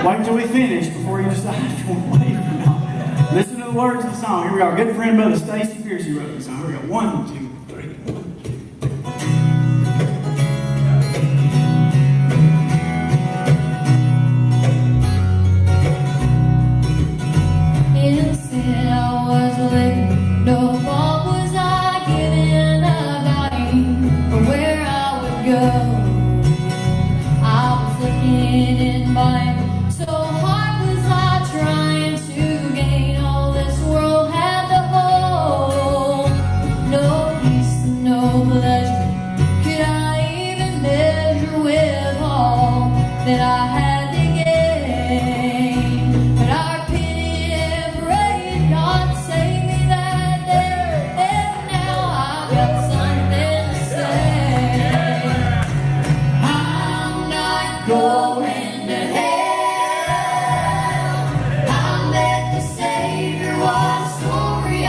Wait until we finish before you decide if you want to leave or not. Listen to the words of the song. Here we go. Our good friend Brother Stacy Piercy wrote the song. Here we go. 1, 2, 3. Innocent I was living, no thought was I given a dime for where I would go. I was looking in mine, so hard was I trying to gain all this world had to hold. No peace, no pleasure, could I even measure with all that I had to gain? But our pity and praise, God save me that day, and now I've got something to say. I'm not going to hell. I met the Savior, what a story I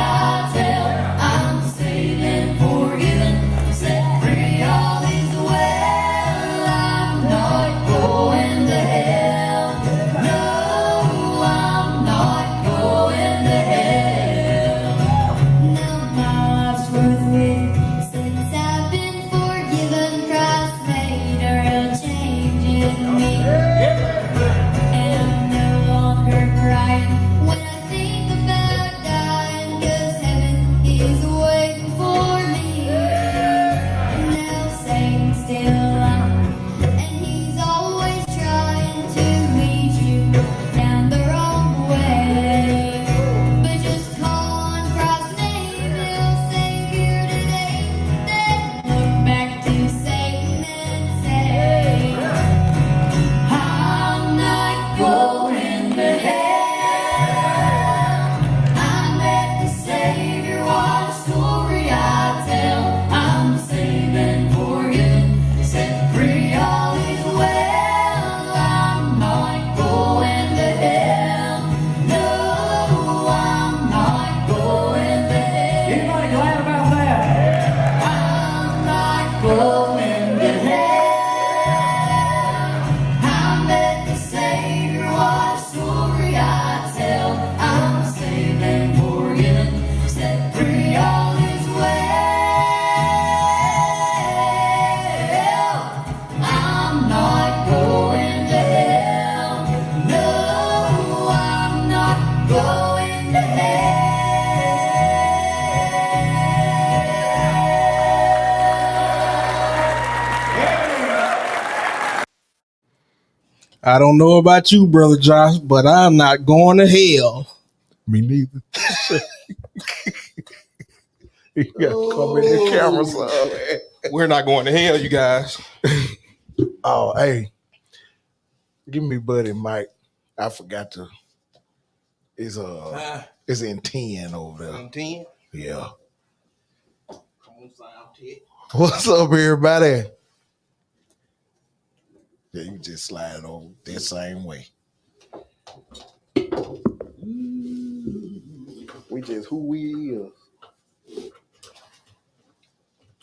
tell. I'm saved and forgiven, set free, all is well. I'm not going to hell. No, I'm not going to hell. Now my life's worth living since I've been forgiven. Christ made a real change in me, and I'm no longer crying when I think about dying, 'cause heaven is waiting for me. Now Satan's still lying, and he's always trying to lead you down the wrong way. But just call on Christ's name, he'll save you today. Then look back to Satan and say, I'm not going to hell. I met the Savior, what a story I tell. I'm saved and forgiven, set free, all is well. I'm not going to hell. No, I'm not going to hell. Anybody glad about that? I'm not going to hell. I met the Savior, what a story I tell. I'm saved and forgiven, set free, all is well. I'm not going to hell. No, I'm not going to hell. I don't know about you, Brother Josh, but I'm not going to hell. Me neither. You got to come in the camera, son. We're not going to hell, you guys. Oh, hey. Give me buddy Mike. I forgot to. It's in 10 over there. 10. Yeah. What's up, everybody? Yeah, you just slide over that same way. We just who we is.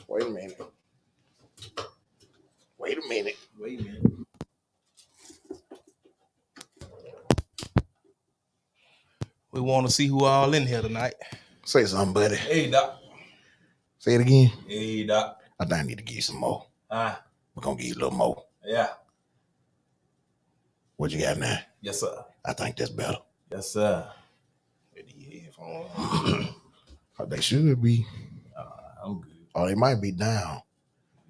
Wait a minute. Wait a minute. We want to see who all in here tonight. Say something, buddy. Hey, Doc. Say it again. Hey, Doc. I think I need to give you some more. Huh? We're going to give you a little more. Yeah. What you got now? Yes, sir. I think that's better. Yes, sir. Oh, they should be. I'm good. Oh, they might be down.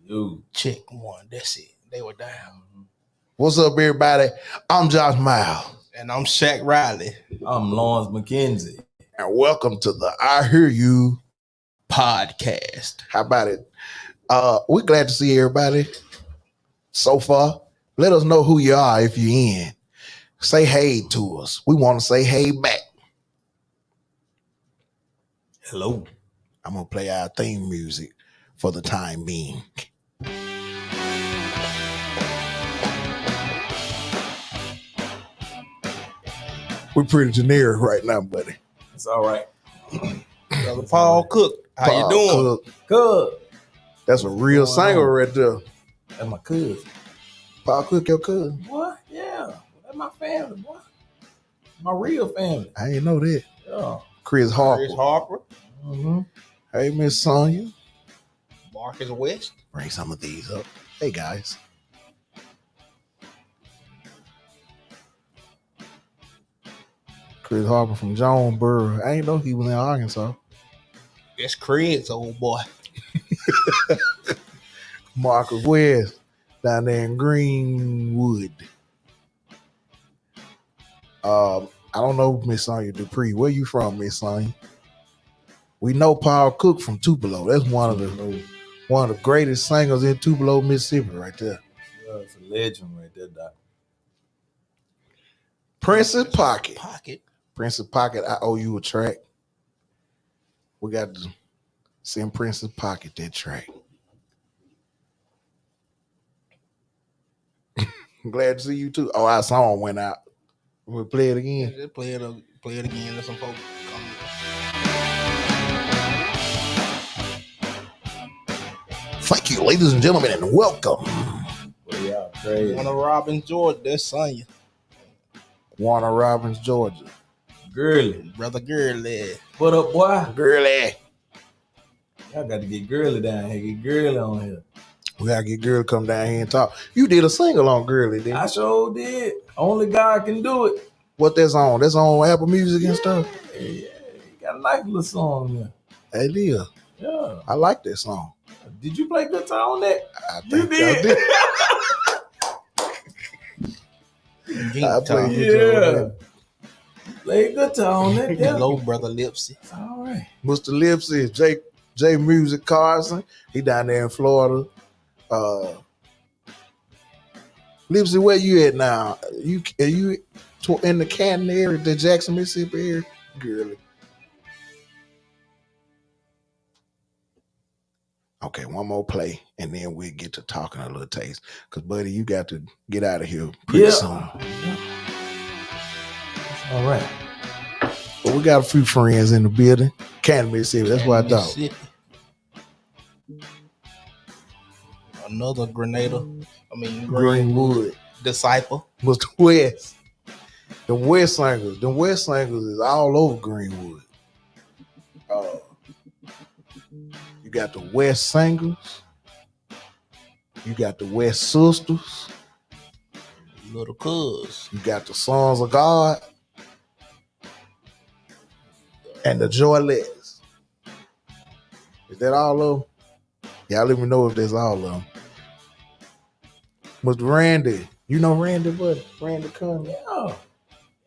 Yo, check one. That's it. They were down. What's up, everybody? I'm Josh Myles. And I'm Shaq Riley. I'm Lawrence McKenzie. And welcome to the I Hear You Podcast. How about it? We're glad to see everybody so far. Let us know who you are if you're in. Say hey to us. We want to say hey back. Hello. I'm going to play our theme music for the time being. We're pretty generic right now, buddy. It's all right. Brother Paul Cook. How you doing? Good. That's a real singer right there. That's my cousin. Paul Cook, your cousin. What? Yeah. That's my family, boy. My real family. I didn't know that. Yeah. Chris Harper. Chris Harper, Mm-hmm. Hey, Miss Sonya. Marcus West. Bring some of these up. Hey, guys. Chris Harper from Jonesboro. I didn't know he was in Arkansas. That's Craig's old boy. Marcus West down there in Greenwood. I don't know Miss Sonya Dupree. Where you from, Miss Sonya? We know Paul Cook from Tupelo. That's one of the greatest singers in Tupelo, Mississippi, right there. Yeah, it's a legend right there, Doc. Princess Pocket. Pocket. I owe you a track. We got to send Princess Pocket that track. I'm glad to see you too. Oh, our song went out. We'll play it again. Just play it again. Let some folks come. Thank you, ladies and gentlemen, and welcome. Well, yeah, crazy. Warner Robins, Georgia. That's Sonya. Warner Robins, Georgia. Girly. Brother Girly. What up, boy? Girly. Y'all got to get girly down here. Get girly on here. We gotta get Girl to come down here and talk. You did a single on Girly, didn't I you? sure did. Only God can do it. What that's on? That's on Apple Music and stuff? Yeah, you got a nice little song there. Hey, Leah, Yeah. I like that song. Did you play guitar on that? I You think I did. I played Yeah. guitar on that. Play guitar on that. Yeah. Hello, Brother Lipsy. All right. Mr. Lipsy, J Music Carson. He down there in Florida. Lipsy, where you at now? Are you in the Canton area, the Jackson, Mississippi area? Girly. Okay, one more play, and then we'll get to talking a little taste. Because, buddy, you got to get out of here pretty soon. All right. But we got a few friends in the building. Canton, Mississippi. That's what I thought. Mississippi. Another Greenwood. disciple. Mr. West. The West Singers. The West Singers is all over Greenwood. You got the West Singers. You got the West Sisters. Little cuz. You got the Sons of God. And the Joylettes. Is that all of them? Y'all let me know if that's all of them. Mr. Randy. You know Randy, buddy? Randy Cummings. Yeah.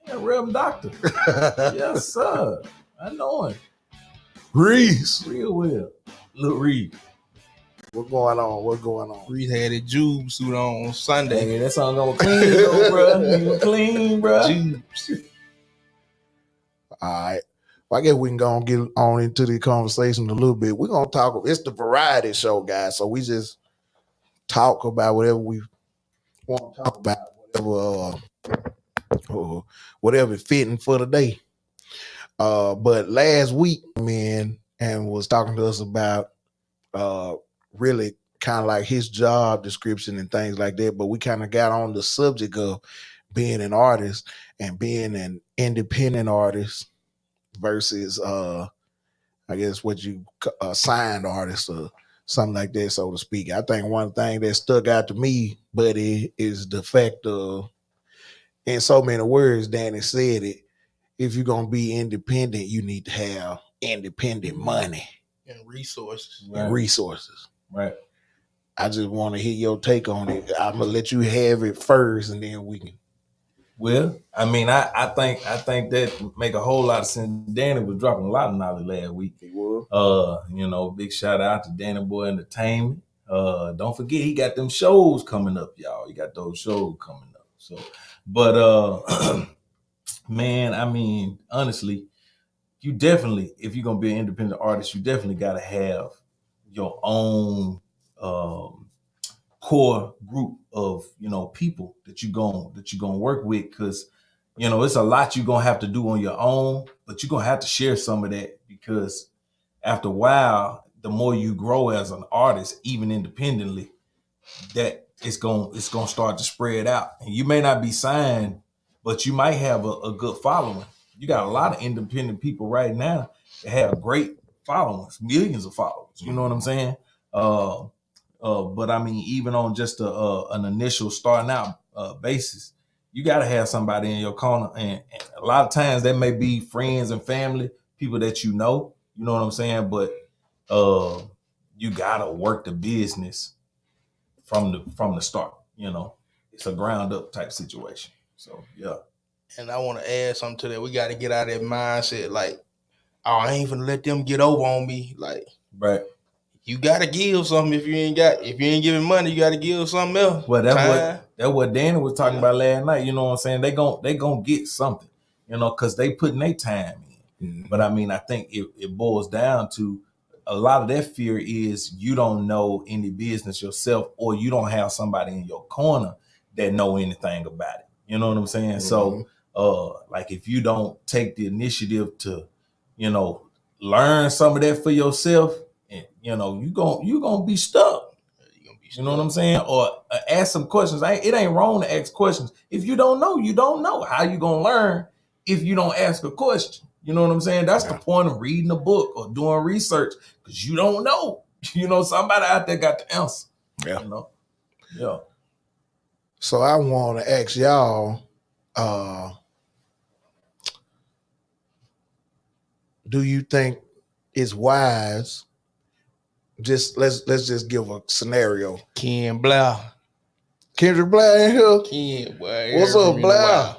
Yeah, Reverend Doctor. Yes, sir. I know him. Reese. Real well. Look, Reed. What's going on? What's going on? Reed had a Jube suit on Sunday. Hey, that song gonna clean though, bro. You clean, bro. Jubes. All right. Well, I guess we can go and get on into the conversation a little bit. We're going to talk. It's the variety show, guys. So we just talk about whatever we want to talk about, whatever fitting for the day. But last week, man, and was talking to us about really kind of like his job description and things like that. But we kind of got on the subject of being an artist and being an independent artist versus I guess what you signed artist or something like that, so to speak. I think one thing that stuck out to me, buddy, is the fact of, in so many words, Danny said it, if you're gonna be independent, you need to have independent money And resources. Right. and resources. Right. I just want to hear your take on it. I'm gonna let you have it first, and then we can. Well, I mean, I think that make a whole lot of sense. Danny was dropping a lot of knowledge last week. Big shout out to Danny Boy Entertainment. Don't forget he got them shows coming up, y'all. He got those shows coming up. So, but man, I mean, honestly, you definitely, if you're gonna be an independent artist, you definitely gotta have your own core group of people that you're gonna work with, because it's a lot you're gonna have to do on your own, but you're gonna have to share some of that, because after a while, the more you grow as an artist, even independently, that it's gonna start to spread out. And you may not be signed but you might have a good following. You got a lot of independent people right now that have great followings, millions of followers. You know what I'm saying? But I mean, even on just an initial starting out basis, you got to have somebody in your corner, and a lot of times that may be friends and family, people that you know. You know what I'm saying? But you gotta work the business from the start. You know, it's a ground up type situation. So yeah. And I want to add something to that. We got to get out of that mindset like, oh, I ain't gonna let them get over on me. Like, Right. you gotta give something. If you ain't giving money, you gotta give something else. Well, that's what Danny was talking about last night. You know what I'm saying? They gon' get something, you know, because they putting their time in. Mhm. But I mean, I think it boils down to a lot of that fear is you don't know any business yourself, or you don't have somebody in your corner that know anything about it. You know what I'm saying? So like if you don't take the initiative to, you know, learn some of that for yourself, and you know, you gonna be stuck. You know what I'm saying? Or ask some questions. It ain't wrong to ask questions. If you don't know, you don't know. How you gonna learn if you don't ask a question? You know what I'm saying? That's the point of reading a book or doing research, because you don't know. You know, somebody out there got the answer. Yeah. You know? Yeah. So I want to ask y'all, do you think it's wise? Let's just give a scenario. Ken Blair. Kendrick Blair in here. Ken, boy. What's up, Blair?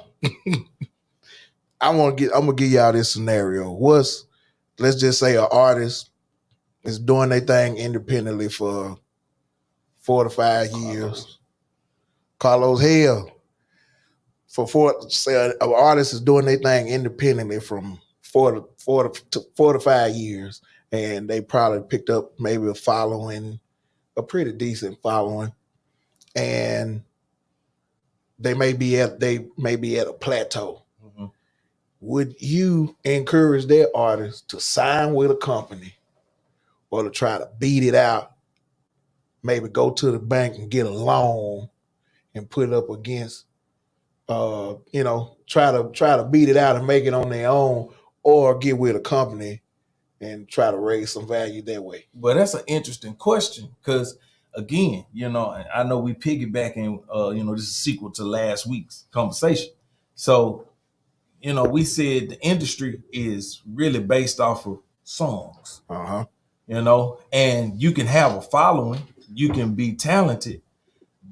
I'm gonna give y'all this scenario. Let's just say an artist is doing their thing independently for 4 to 5 years. Carlos Hale. Say an artist is doing their thing independently from 4 to 5 years, and they probably picked up maybe a pretty decent following, and they may be at a plateau. Mm-hmm. Would you encourage that artist to sign with a company, or to try to beat it out? Maybe go to the bank and get a loan and put it up against, try to beat it out and make it on their own, or get with a company and try to raise some value that way. Well, that's an interesting question, because again, you know, I know we piggybacking, this is a sequel to last week's conversation. So, you know, we said the industry is really based off of songs, you know, and you can have a following, you can be talented,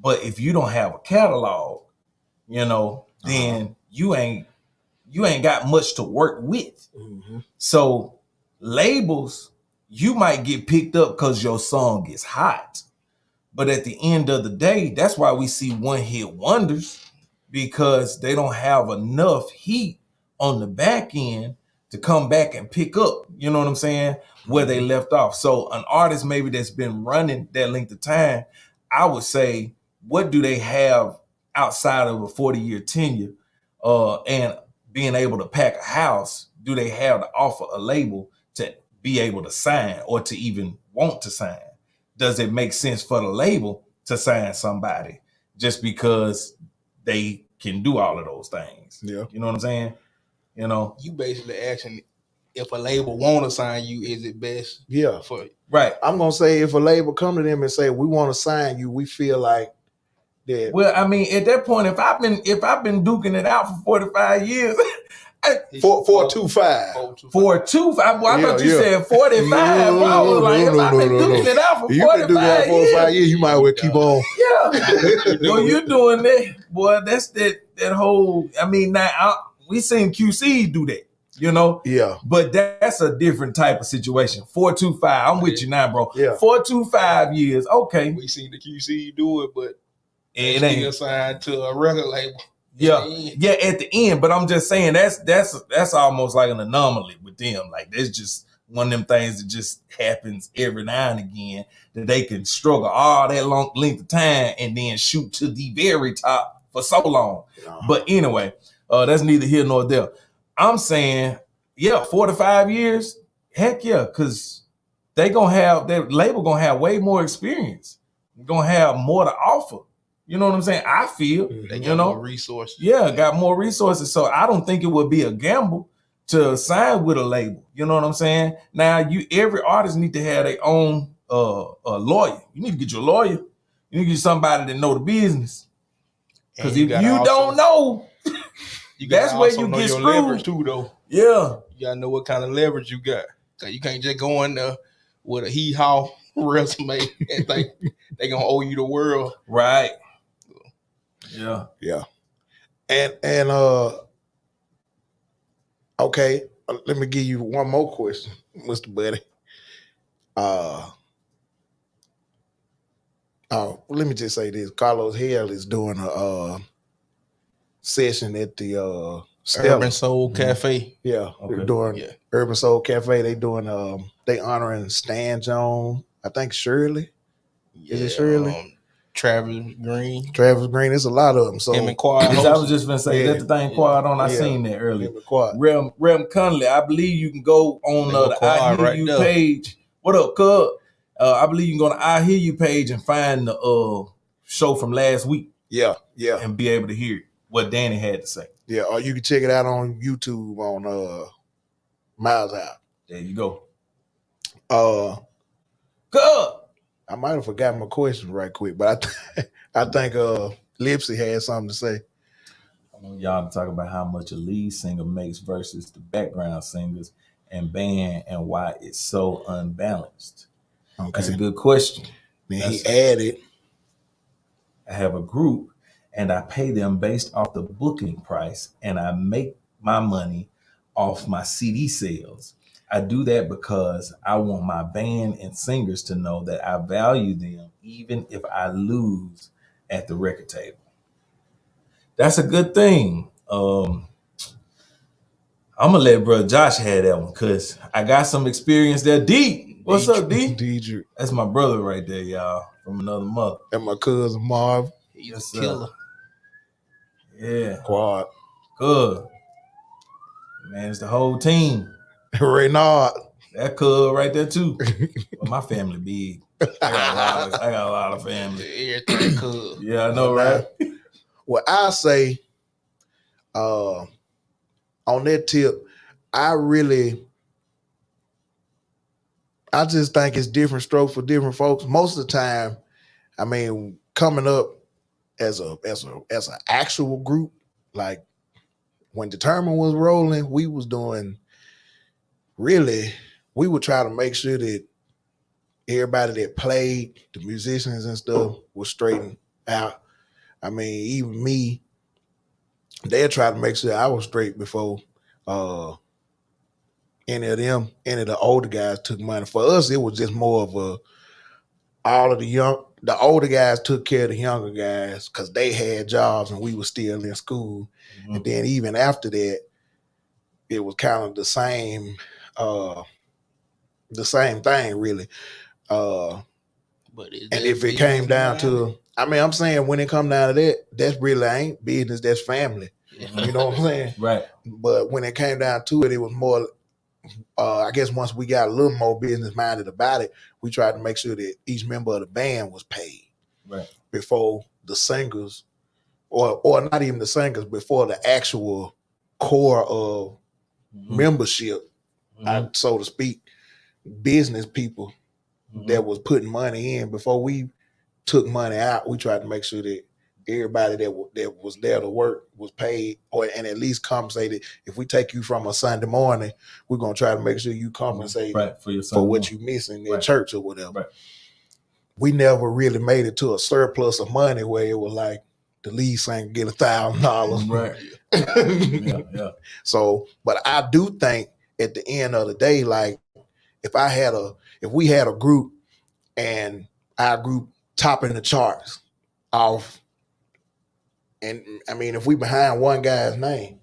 but if you don't have a catalog, you know, then you ain't got much to work with. Mm-hmm. So labels, you might get picked up because your song is hot. But at the end of the day, that's why we see one hit wonders, because they don't have enough heat on the back end to come back and pick up, you know what I'm saying, where they left off. So an artist maybe that's been running that length of time, I would say, what do they have outside of a 40-year tenure and being able to pack a house? Do they have to offer a label to be able to sign, or to even want to sign? Does it make sense for the label to sign somebody just because they can do all of those things? Yeah. You know what I'm saying? You know? You basically asking if a label want to sign you, is it best? Yeah. For you? Right. I'm going to say, if a label come to them and say, we want to sign you, we feel like that. Well, I mean, at that point, if I've been duking it out for 45 years, 425. 425. Well, I thought you said 45. No, I was like, if I've been no. duking it out for You 45 been duking out 45 years, you might well keep on. Yeah. No, you're doing that. Boy, that's that whole, I mean, now we seen QC do that, you know? Yeah. But that's a different type of situation. 425. I'm with you now, bro. Yeah. 425 years. Okay. We seen the QC do it, but it still ain't signed to a record label. Yeah, at the end. But I'm just saying that's almost like an anomaly with them. Like, there's just one of them things that just happens every now and again, that they can struggle all that long length of time and then shoot to the very top for so long. But anyway, that's neither here nor there. I'm saying, 4 to 5 years, heck yeah, because their label gonna have way more experience. Gonna have more to offer. You know what I'm saying? I feel, They you got know, more resources. yeah, got more resources. So I don't think it would be a gamble to sign with a label. You know what I'm saying? Now every artist need to have their own lawyer. You need to get your lawyer. You need to get somebody that know the business. And Because if gotta you also- don't know, you that's gotta where also you know get your screwed. leverage too, though. Yeah. You gotta know what kind of leverage you got. Cause you can't just go in there with a hee-haw resume and think they gonna owe you the world. Right. Yeah. Yeah. And okay, let me give you one more question, Mr. Buddy. Let me just say this. Carlos Hale is doing a session at the Stella. Urban Soul Cafe. Yeah, Okay. they're doing Urban Soul Cafe. They doing they honoring Stan Jones. I think Shirley. Is it Shirley? Travis Green. Travis Green. There's a lot of them. So Him and Quad. Yes, I was just gonna say that the thing quad on. I Yeah. seen that earlier. him and Quad. Rem Conley, I believe you can go on They go the quad I Hear right You there. page. What up, Cub? I believe you can go to I Hear You page and find the show from last week Yeah. and be able to hear what Danny had to say. Yeah. Or you can check it out on YouTube on Myles Out. There you go. Cub. I might have forgotten my question right quick, but I think Lipsy had something to say. I want y'all to talk about how much a lead singer makes versus the background singers and band and why it's so unbalanced. Okay. That's a good question. Then he added, I have a group and I pay them based off the booking price and I make my money off my CD sales. I do that because I want my band and singers to know that I value them even if I lose at the record table. That's a good thing. I'm gonna let Brother Josh have that one because I got some experience there. D, what's up, D? DJ, That's my brother right there, y'all, from another mother. and my cousin Marv. He's a killer. Yeah, Quad. good. Man, it's the whole team. Reynard. That cub right there too. Well, my family big. I got a lot of family. Everything cool. Yeah, I know, right? Well, I say, on that tip, I just think it's different strokes for different folks. Most of the time, I mean, coming up as an actual group, like when Determined was rolling, we was doing we would try to make sure that everybody that played, the musicians and stuff, was straightened out. I mean, even me, they'd try to make sure I was straight before any of the older guys took money. For us, it was just more of the older guys took care of the younger guys because they had jobs and we were still in school. Mhm. And then even after that, it was kind of the same thing, really. But And if it came down to, I mean, I'm saying when it come down to that, that's really ain't business, that's family. You know what I'm saying? Right. But when it came down to it, it was more, I guess once we got a little more business minded about it, we tried to make sure that each member of the band was paid Right. before the singers, or not even the singers, before the actual core of membership, so to speak, business people that was putting money in. Before we took money out, we tried to make sure that everybody that was there to work was paid, and at least compensated. If we take you from a Sunday morning, we're gonna try to make sure you compensated Right, for what you missing in Right. church or whatever. Right. We never really made it to a surplus of money where it was like the lead singer get $1,000. Right. Yeah. So, but I do think at the end of the day, like if we had a group and our group topping the charts off, and I mean, if we behind one guy's name,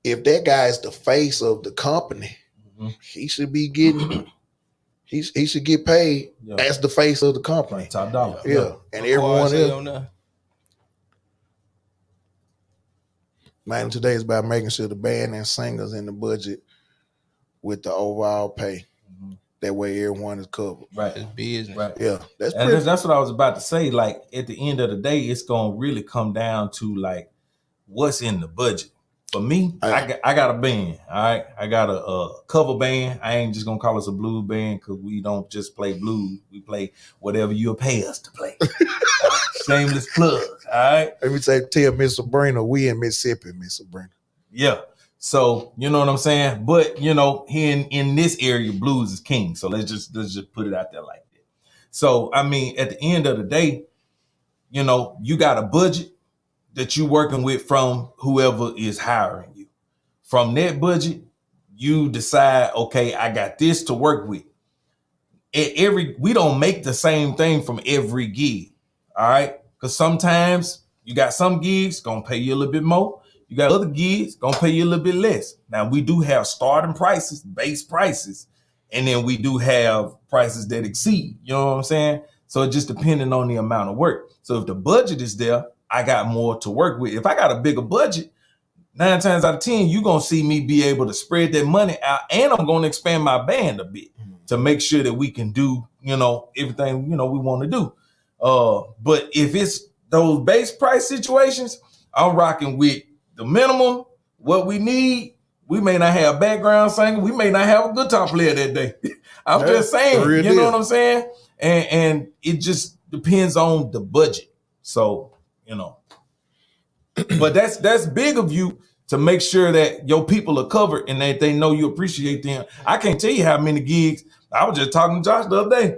if that guy is the face of the company, he should be getting, he should get paid as the face of the company. Right, top dollar. Yeah. And everyone else. on there. Man, today is about making sure the band and singers in the budget with the overall pay. That way everyone is covered. Right. It's business. Right. Yeah, that's And pretty. that's what I was about to say. Like at the end of the day, it's gonna really come down to like what's in the budget. For me, I got a band. All right, I got a cover band. I ain't just gonna call us a blues band because we don't just play blues. We play whatever you'll pay us to play. Shameless plug. All right. Let me tell Miss Sabrina, we in Mississippi, Miss Sabrina. Yeah. So you know what I'm saying? But you know, here in this area, blues is king. So let's just put it out there like that. So I mean, at the end of the day, you know, you got a budget that you working with from whoever is hiring you. From that budget, you decide, okay, I got this to work with. We don't make the same thing from every gig. All right. Because sometimes you got some gigs gonna pay you a little bit more. You got other gigs gonna pay you a little bit less. Now we do have starting prices, base prices, and then we do have prices that exceed. You know what I'm saying? So it just depending on the amount of work. So if the budget is there, I got more to work with. If I got a bigger budget, 9 times out of 10, you're gonna see me be able to spread that money out, and I'm gonna expand my band a bit to make sure that we can do, you know, everything, you know, we want to do. But if it's those base price situations, I'm rocking with the minimum, what we need. We may not have background singer. We may not have a guitar player that day. I'm just saying, you know what I'm saying? And it just depends on the budget. So, you know, but that's big of you to make sure that your people are covered and that they know you appreciate them. I can't tell you how many gigs. I was just talking to Josh the other day.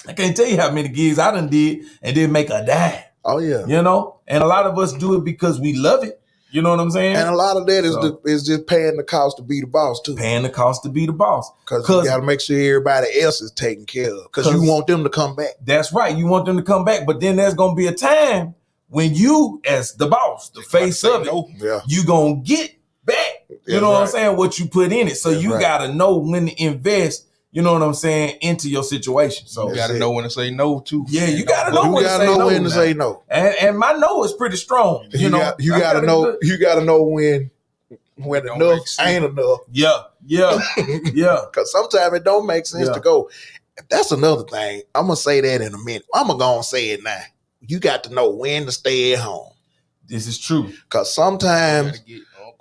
I can't tell you how many gigs I done did and didn't make a dime. Oh yeah. You know, and a lot of us do it because we love it. You know what I'm saying? And a lot of that is just paying the cost to be the boss too. Paying the cost to be the boss. Because you got to make sure everybody else is taken care of. Because you want them to come back. That's right. You want them to come back. But then there's going to be a time when you, as the boss, the face of it, you going to get back. You know what I'm saying? What you put in it. So you got to know when to invest, you know what I'm saying, into your situation. So you got to know when to say no too. Yeah, you got to know when to say no. And my no is pretty strong. You know, you got to know. You got to know when enough ain't enough. Yeah. Because sometimes it don't make sense to go. That's another thing. I'm gonna say that in a minute. I'm gonna say it now. You got to know when to stay at home. This is true. Because sometimes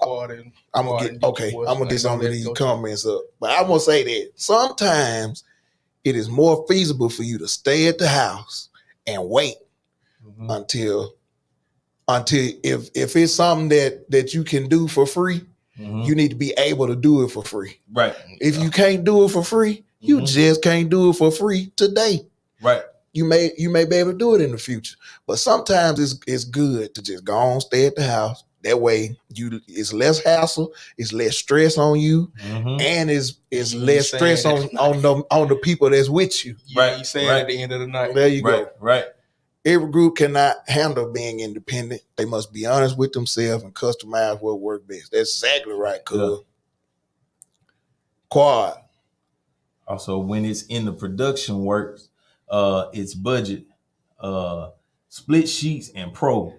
I'm gonna get some of these comments up. But I'm gonna say that sometimes it is more feasible for you to stay at the house and wait until if it's something that you can do for free, you need to be able to do it for free. Right. If you can't do it for free, you just can't do it for free today. Right. You may be able to do it in the future. But sometimes it's good to just go on, stay at the house. That way it's less hassle, it's less stress on you, and it's less stress on the people that's with you. Right. You say it at the end of the night. There you go. Right. Every group cannot handle being independent. They must be honest with themselves and customize what works best. That's exactly right, cuz. Quad. Also, when it's in the production works, it's budget, split sheets and pro.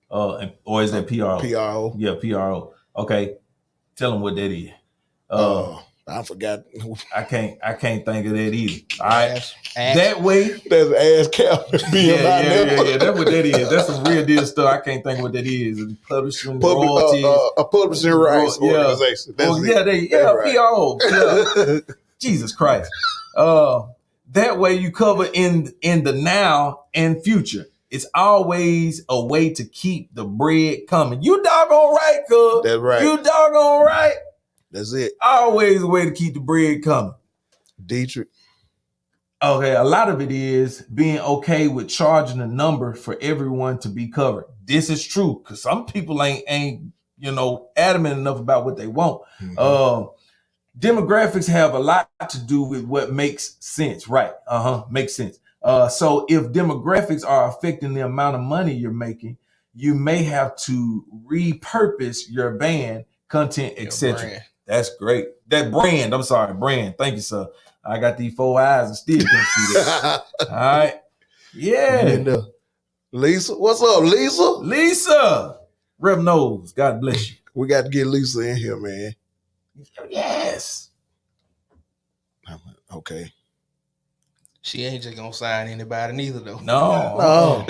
Or is that PRO? PRO. Yeah, PRO. Okay. Tell them what that is. I forgot. I can't think of that either. All right. Ass. That way. That's ass cap. Yeah. That's what that is. That's some real deal stuff. I can't think of what that is. Publishing royalties. A publishing rights organization. PRO. Yeah. Jesus Christ. That way you cover in the now and future. It's always a way to keep the bread coming. You doggone right, cuz. That's right. You doggone right. That's it. Always a way to keep the bread coming. Dietrich. Okay, a lot of it is being okay with charging a number for everyone to be covered. This is true, because some people ain't adamant enough about what they want. Demographics have a lot to do with what makes sense, right? Makes sense. So if demographics are affecting the amount of money you're making, you may have to repurpose your band, content, etc. That's great. That brand. I'm sorry, brand. Thank you, sir. I got these 4 eyes and still can't see that. All right. Yeah. And, Lisa, what's up, Lisa? Lisa. Rev Knows. God bless you. We got to get Lisa in here, man. Yes. Okay. She ain't just gonna sign anybody neither though. No.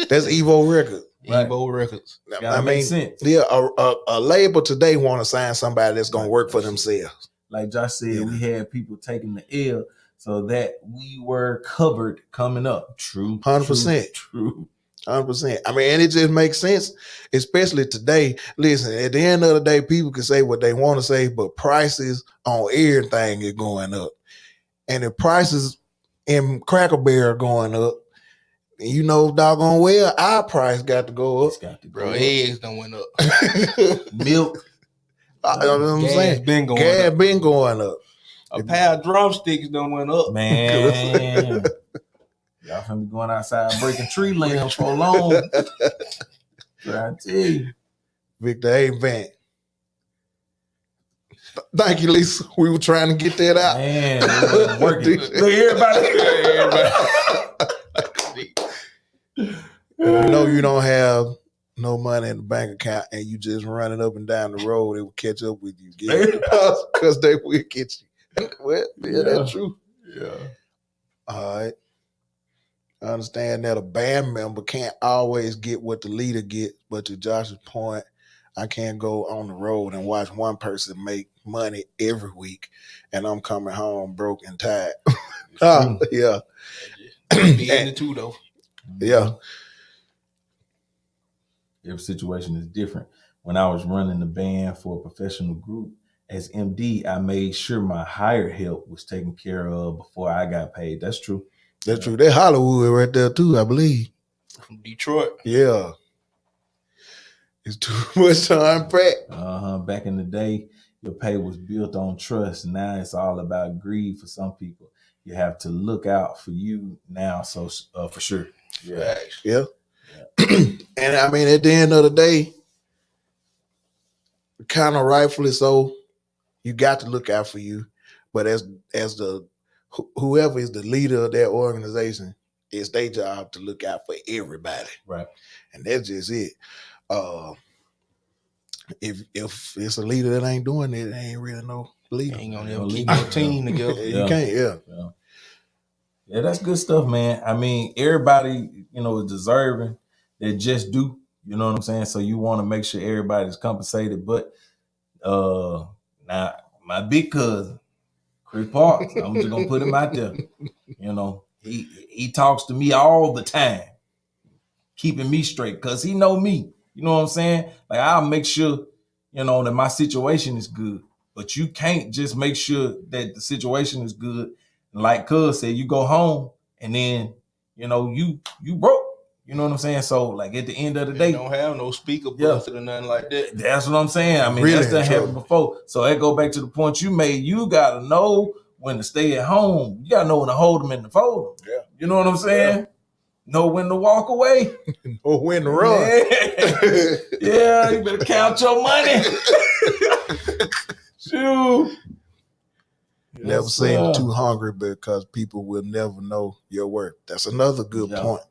That's Evo Record. Right. Evo Records. Gotta make sense. Yeah, a label today want to sign somebody that's gonna work for themselves. Like Josh said, we had people taking the L so that we were covered coming up. True. 100%. True. 100%. I mean, and it just makes sense, especially today. Listen, at the end of the day, people can say what they want to say, but prices on everything is going up. And if prices in Cracker Barrel are going up, you know, doggone well, our price got to go up. It's got to Bro, go eggs done went up. Milk. You know what I'm Gas saying? been going Gas up. been going up. A pair of drumsticks done went up. Man. Y'all finna be going outside breaking tree limbs for long. I tell you. Victor A. Vant. Thank you, Lisa. We were trying to get that out. Man, it wasn't working. Look, everybody. You know you don't have no money in the bank account and you just running up and down the road, it will catch up with you. Because they will get you. Well, yeah, that's true. Yeah. All right. I understand that a band member can't always get what the leader get, but to Josh's point, I can't go on the road and watch one person make money every week and I'm coming home broke and tired. Yeah. Be in the two though. Yeah. Every situation is different. When I was running the band for a professional group, as MD, I made sure my hired help was taken care of before I got paid. That's true. That's true. They're Hollywood right there too, I believe. From Detroit. Yeah. It's too much to unpack. Back in the day, your pay was built on trust. Now it's all about greed for some people. You have to look out for you now, so for sure. Yeah. Yeah. And I mean, at the end of the day, kind of rightfully so, you got to look out for you. But as the whoever is the leader of that organization, it's their job to look out for everybody. Right. And that's just it. If it's a leader that ain't doing it, it ain't really no leader. Ain't gonna ever keep your team together. You can't, Yeah, that's good stuff, man. I mean, everybody, is deserving. They just do. You know what I'm saying? So you want to make sure everybody's compensated. But now my big cousin, Chris Parks, I'm just gonna put him out there. He talks to me all the time, keeping me straight because he know me. You know what I'm saying? Like I'll make sure, that my situation is good. But you can't just make sure that the situation is good. Like Cuz said, you go home and then, you broke. You know what I'm saying? So like at the end of the day, don't have no speaker busted or nothing like that. That's what I'm saying. I mean, Really that's done happened before. So that go back to the point you made. You gotta know when to stay at home. You gotta know when to hold them and to fold them. Yeah. You know what I'm saying? Yeah. Know when to walk away. Or when to run. Yeah, you better count your money. Shoot. Never seem too hungry because people will never know your worth. That's another good point.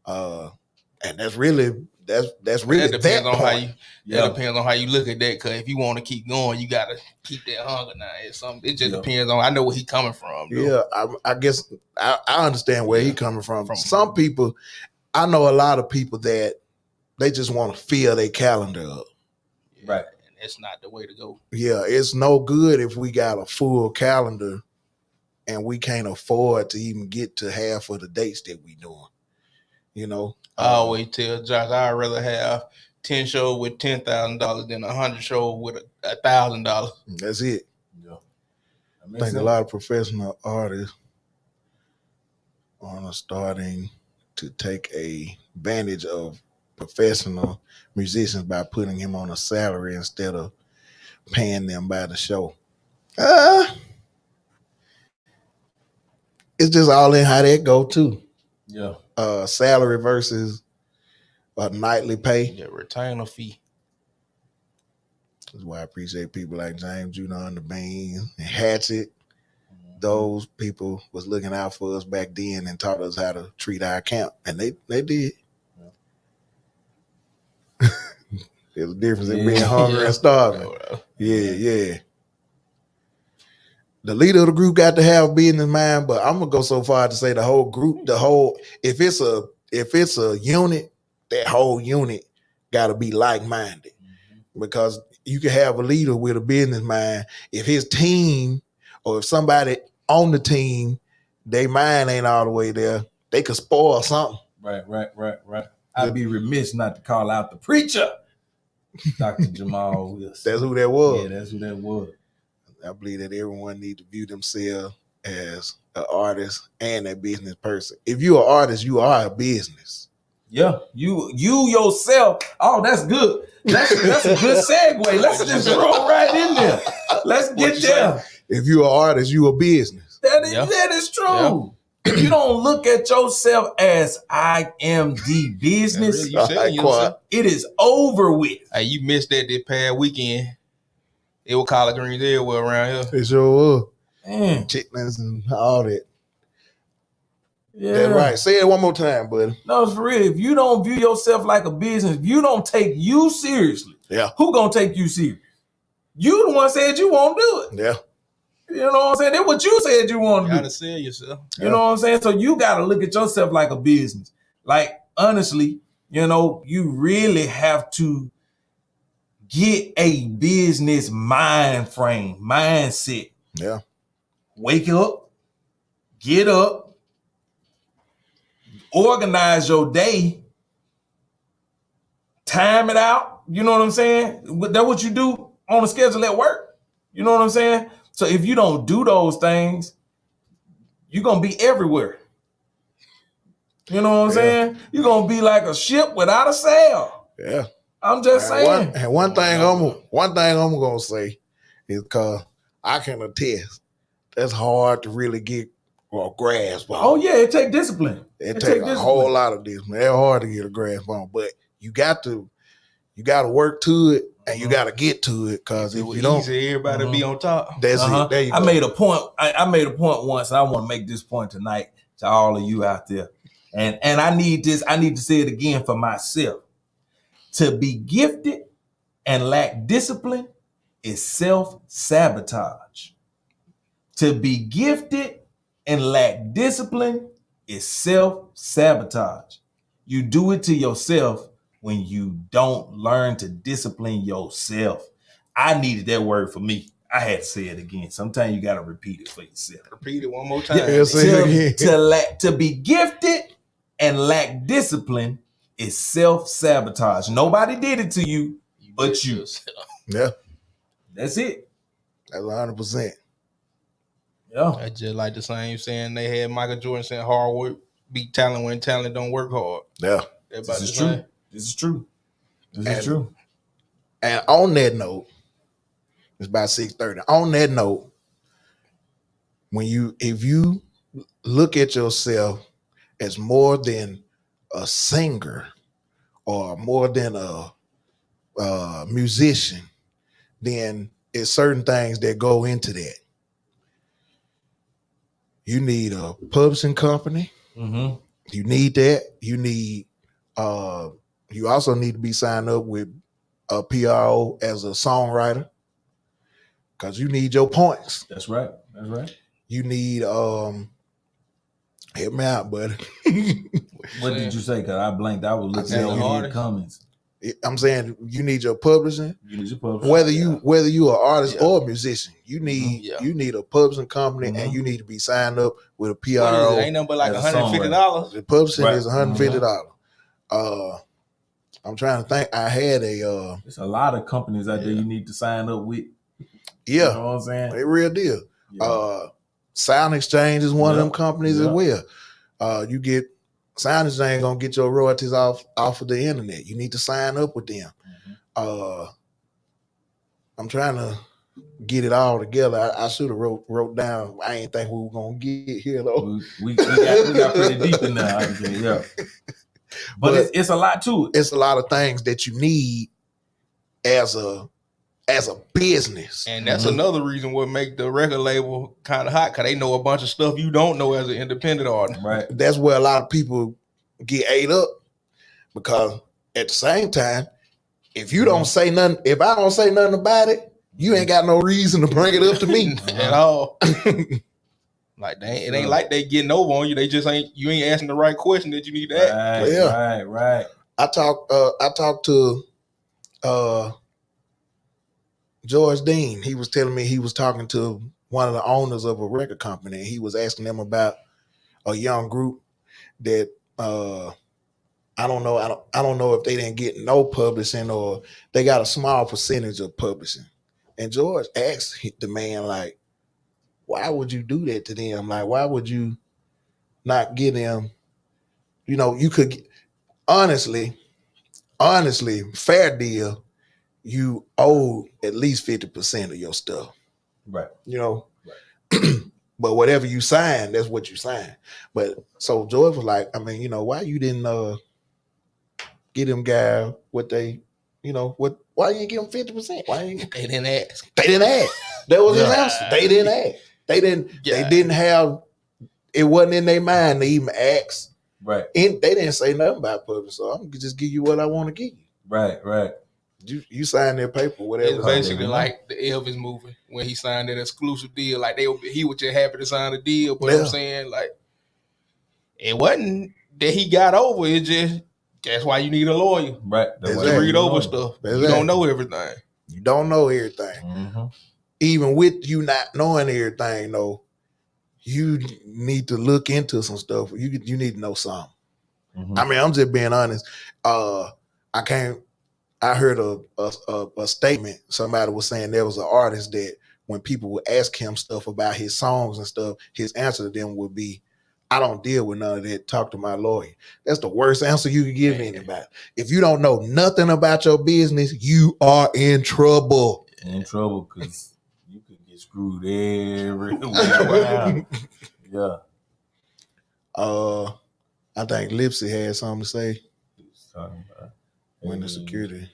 And that's really that depends on point. how you. That depends on how you look at that. Because if you want to keep going, you gotta keep that hunger. Now it's something. It just depends on. I know where he coming from. Though. Yeah, I guess I understand where he coming from. Some people, I know a lot of people that they just want to fill their calendar up. Right. And it's not the way to go. Yeah, it's no good if we got a full calendar and we can't afford to even get to half of the dates that we doing. I always tell Josh, I'd rather have 10 shows with $10,000 than 100 shows with $1,000. That's it. Yeah. I think a lot of professional artists are starting to take advantage of professional musicians by putting him on a salary instead of paying them by the show. It's just all in how that go too. Yeah. Salary versus a nightly pay. Yeah, retainer fee. That's why I appreciate people like James Jr. on the Bean and Hatchet. Those people was looking out for us back then and taught us how to treat our camp. And they did. There's a difference in being hungry and starving. Yeah. the leader of the group got to have business mind, but I'm gonna go so far to say the whole group, if it's a unit, that whole unit got to be like-minded, because you can have a leader with a business mind. If his team or if somebody on the team, they mind ain't all the way there, they could spoil something. Right. I'd be remiss not to call out the preacher, Dr. Jamal Wilson. That's who that was. Yeah, that's who that was. I believe that everyone needs to view themselves as an artist and a business person. If you're an artist, you are a business. Yeah, you yourself. Oh, that's good. That's a good segue. Let's just roll right in there. Let's get there. If you're an artist, you a business. That is true. If you don't look at yourself as I am the business, You saying yourself. it is over with. Hey, you missed that this past weekend. It was collard greens everywhere around here. It sure was. Man, Chitlins and all that. yeah. That's right. Say it one more time, buddy. No, it's for real. If you don't view yourself like a business, if you don't take you seriously, who gonna take you serious? You the one said you won't do it. Yeah. You know what I'm saying? That's what you said you want You to do. gotta sell yourself. You know what I'm saying? So you got to look at yourself like a business. Like, honestly, you really have to get a business mindset. Yeah. Wake up, get up, organize your day, time it out. You know what I'm saying? That's what you do on a schedule at work. You know what I'm saying? So if you don't do those things, you're going to be everywhere. You know what I'm saying? You're going to be like a ship without a sail. Yeah. I'm just saying. One thing I'm gonna say is, because I can attest, that's hard to really get or grasp on. Oh yeah, it take discipline. It take a whole lot of discipline. It's hard to get a grasp on, but you got to work to it, and you got to get to it, because if you don't, easy, everybody be on top. that's it. There you go. I made a point. I made a point once, and I want to make this point tonight to all of you out there. And I need this. I need to say it again for myself. To be gifted and lack discipline is self-sabotage. To be gifted and lack discipline is self-sabotage. You do it to yourself when you don't learn to discipline yourself. I needed that word for me. I had to say it again. Sometimes you got to repeat it for yourself. Repeat it one more time. Yeah, say it again. To be gifted and lack discipline is self-sabotage. Nobody did it to you but you. Yeah, That's it. that's 100%. Yeah. That's just like the same saying they had Michael Jordan saying hard work beat talent when talent don't work hard. Yeah, That's This is true. This is true. This is true. and on that note, it's about 6:30. On that note, if you look at yourself as more than a singer or more than a musician, then it's certain things that go into that. You need a publishing company. Mm-hmm. You need that. You need. You also need to be signed up with a PRO as a songwriter, because you need your points. That's right. That's right. You need. Help me out, buddy. What did you say? Because I blanked. I was looking at your comments. I'm saying you need your publishing. You need your publishing. Whether you are an artist or a musician, you need a publishing company, and you need to be signed up with a PRO. Ain't nothing but like As a $150. The publishing Right. is $150. I'm trying to think. I had a There's a lot of companies out there you need to sign up with. yeah, You know what I'm saying? a real deal. Yeah. Sound Exchange is one of them companies as Yeah. well. You get Sound Exchange gonna get your royalties off of the internet. You need to sign up with them. I'm trying to get it all together. I should have wrote down. I ain't think we were gonna get here though. We got pretty deep in there. I can tell you, yeah. But it's a lot to it. It's a lot of things that you need as a business. And that's another reason what make the record label kind of hot, because they know a bunch of stuff you don't know as an independent artist. Right. That's where a lot of people get ate up, because at the same time, if you don't say nothing, if I don't say nothing about it, You ain't got no reason to bring it up to me. At all. Like it ain't like they getting over on you. They just you ain't asking the right question that you need to ask. Right. I talked to George Dean. He was telling me he was talking to one of the owners of a record company, and he was asking them about a young group that I don't know if they didn't get no publishing or they got a small percentage of publishing. And George asked the man, like, why would you do that to them? Like, why would you not give them, you could honestly, fair deal, you owe at least 50% of your stuff. Right. But whatever you sign, that's what you sign. But so George was like, I mean, why you didn't get them guys what they, why you didn't give them 50%? Why you They didn't ask. They didn't ask. That was his answer. They didn't ask. They didn't have, it wasn't in their mind to even ask. Right. And they didn't say nothing about public, so I'm gonna just give you what I want to give you. Right. You sign their paper, whatever. It's basically like the Elvis movie when he signed that exclusive deal. Like he was just happy to sign a deal, but I'm saying, like, it wasn't that he got over. It just that's why you need a lawyer, right? To read over stuff. You don't know everything. You don't know everything. Mm-hmm. Even with you not knowing everything, though, you need to look into some stuff. You need to know something. Mm-hmm. I mean, I'm just being honest. I heard a statement. Somebody was saying there was an artist that when people would ask him stuff about his songs and stuff, his answer to them would be, I don't deal with none of that. Talk to my lawyer. That's the worst answer you could give anybody. If you don't know nothing about your business, you are in trouble. In trouble because you could get screwed everywhere. Yeah. I think Lipsy had something to say. Talking about when the security.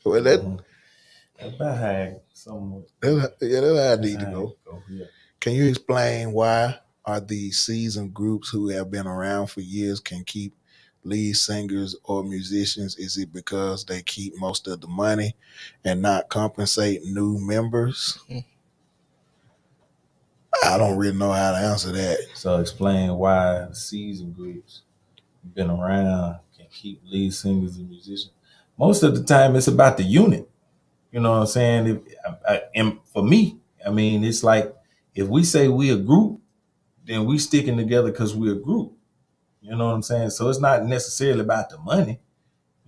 Well, that about somewhat. That's how I need to go. Yeah. Can you explain why are these seasoned groups who have been around for years can keep lead singers or musicians? Is it because they keep most of the money and not compensate new members? I don't really know how to answer that. So explain why seasoned groups been around can keep lead singers and musicians. Most of the time it's about the unit. You know what I'm saying? And for me, I mean, it's like if we say we a group, then we sticking together because we're a group. You know what I'm saying? So it's not necessarily about the money.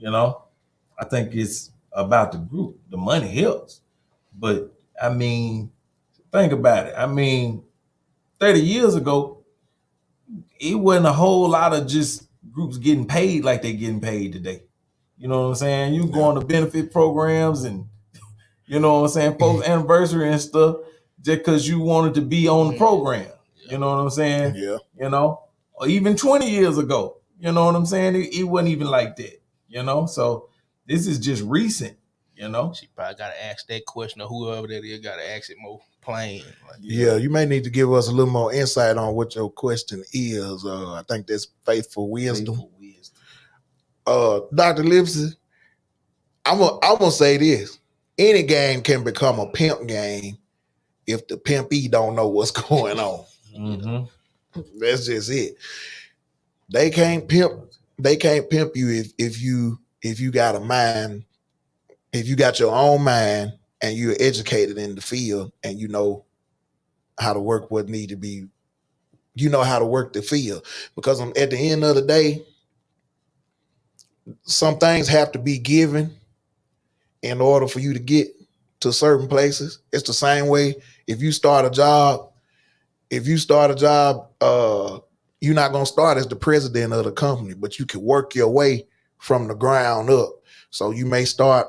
I think it's about the group. The money helps. But I mean, think about it. I mean, 30 years ago, it wasn't a whole lot of just groups getting paid like they getting paid today. You know what I'm saying? You go on to benefit programs and, you know what I'm saying, folks' anniversary and stuff just because you wanted to be on the program. You know what I'm saying? Yeah. Or even 20 years ago, you know what I'm saying? It wasn't even like that, So this is just recent, She probably got to ask that question or whoever that is got to ask it more plain. Yeah, you may need to give us a little more insight on what your question is. I think that's faithful wisdom. Dr. Lipsy, I'm gonna say this. Any game can become a pimp game if the pimpee don't know what's going on. Mm-hmm. That's just it. They can't pimp you if you got a mind, if you got your own mind and you're educated in the field and you know how to work what need to be, how to work the field. Because at the end of the day, some things have to be given in order for you to get to certain places. It's the same way if you start a job, you're not going to start as the president of the company, but you can work your way from the ground up. So you may start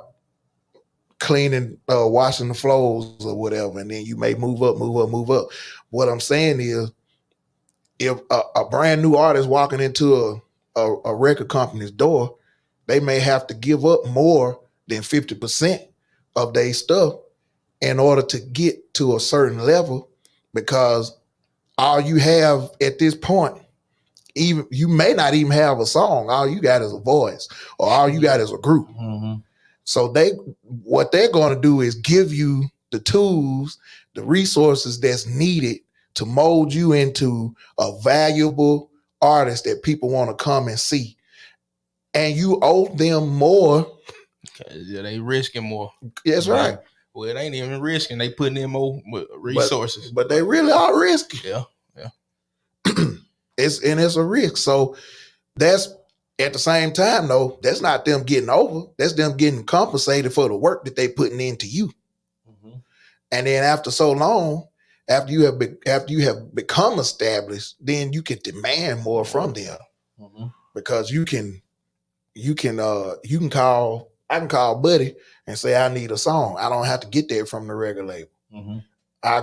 cleaning, washing the floors or whatever, and then you may move up. What I'm saying is, if a brand new artist walking into a record company's door, they may have to give up more than 50% of their stuff in order to get to a certain level, because all you have at this point you may not even have a song. All you got is a voice, or all you got is a group. Mm-hmm. So what they're going to do is give you the tools, the resources that's needed to mold you into a valuable artist that people want to come and see. And you owe them more. Yeah, they risking more. That's right. Well, it ain't even risking. They putting in more resources. But they really are risky. Yeah. It's a risk. So that's at the same time, though, that's not them getting over. That's them getting compensated for the work that they putting into you. Mm-hmm. And then after so long, after you have become established, then you can demand more from them. Mm-hmm. Because I can call Buddy and say I need a song. I don't have to get that from the record label. Mm-hmm. I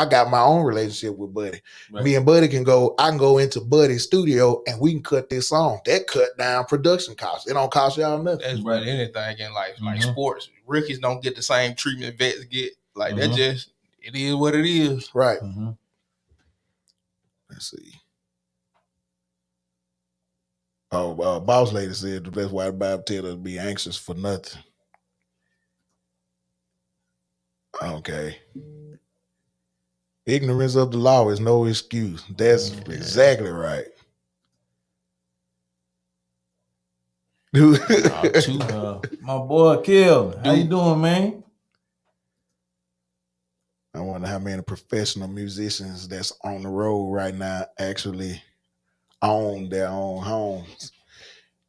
got my own relationship with Buddy. Right. Me and Buddy I can go into Buddy's studio and we can cut this song. That cut down production costs. It don't cost y'all nothing. That's Right. what anything in life, like Mhm. sports. Rookies don't get the same treatment vets get. Like that Mhm. just it is what it is. Right. Mm-hmm. Let's see. Oh, Boss Lady said that's why the Bible tells us to be anxious for nothing. Okay. Ignorance of the law is no excuse. That's exactly right. My boy Kel, how you doing, man? I wonder how many professional musicians that's on the road right now actually own their own homes.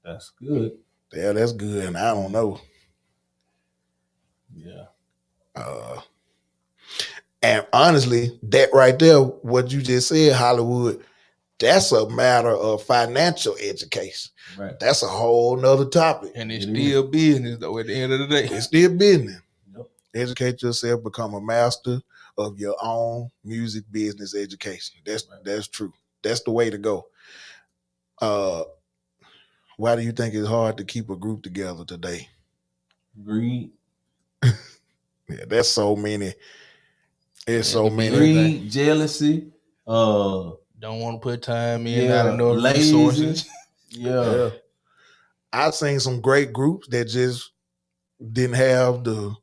That's good. Yeah, that's good. And I don't know. Yeah. And honestly, that right there, what you just said, Hollywood, that's a matter of financial education. Right. That's a whole nother topic. And it's still business though at the end of the day. It's still business. Yep. Educate yourself, become a master of your own music business education. That's true. That's the way to go. Why do you think it's hard to keep a group together today? Greed. Yeah, that's so many. It's so many. Greed, jealousy. Don't want to put time in, Yeah, not enough lazy. resources. Yeah. I've seen some great groups that just didn't have the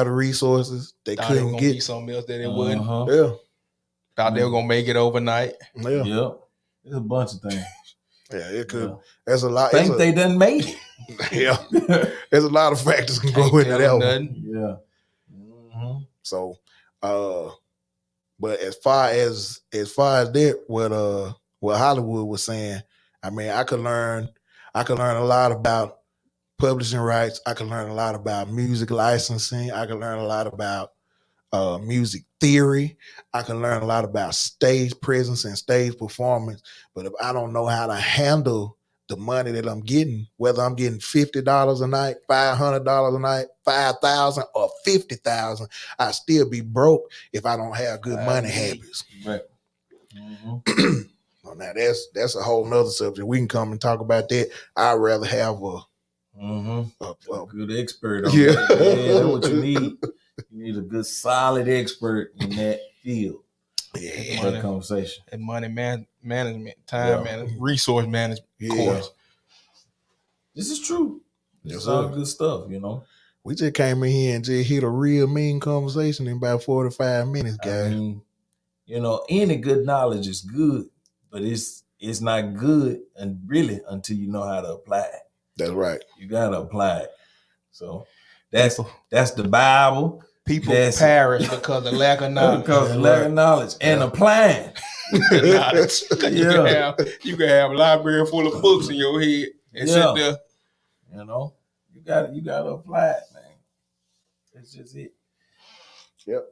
resources. They Thought it was couldn't gonna get. be something else that it wasn't. Uh-huh. Yeah, Thought they were gonna make it overnight. yeah, Yep. There's a bunch of things. yeah. It could. Yeah. There's a lot. Think they done made it. Yeah, there's a lot of factors can Can't go into tell that them one. nothing. Yeah. Mm-hmm. So, but as far as that, what Hollywood was saying, I mean, I could learn a lot about publishing rights. I could learn a lot about music licensing. I could learn a lot about music theory. I can learn a lot about stage presence and stage performance. But if I don't know how to handle the money that I'm getting, whether I'm getting $50 a night, $500 a night, $5,000 or $50,000, I still be broke if I don't have good money habits. Right. Mm-hmm. Well, now that's a whole nother subject. We can come and talk about that. I'd rather have A good expert on Yeah. that. Yeah, that's what you need. You need a good, solid expert in that field yeah, for the conversation. And money management, time Yeah. management, resource management course. This is true. Yes, It's all sir. good stuff, you know. We just came in here and just hit a real mean conversation in about 45 minutes, guys. I mean, you know, any good knowledge is good, but it's not good and really until you know how to apply it. That's right. You gotta apply it. So that's the Bible. People That's- perish because of lack of knowledge. Because of lack of knowledge and applying. Knowledge. Yeah. You can have a library full of books in your head and sit there. You know, you gotta apply it, man. That's just it. Yep.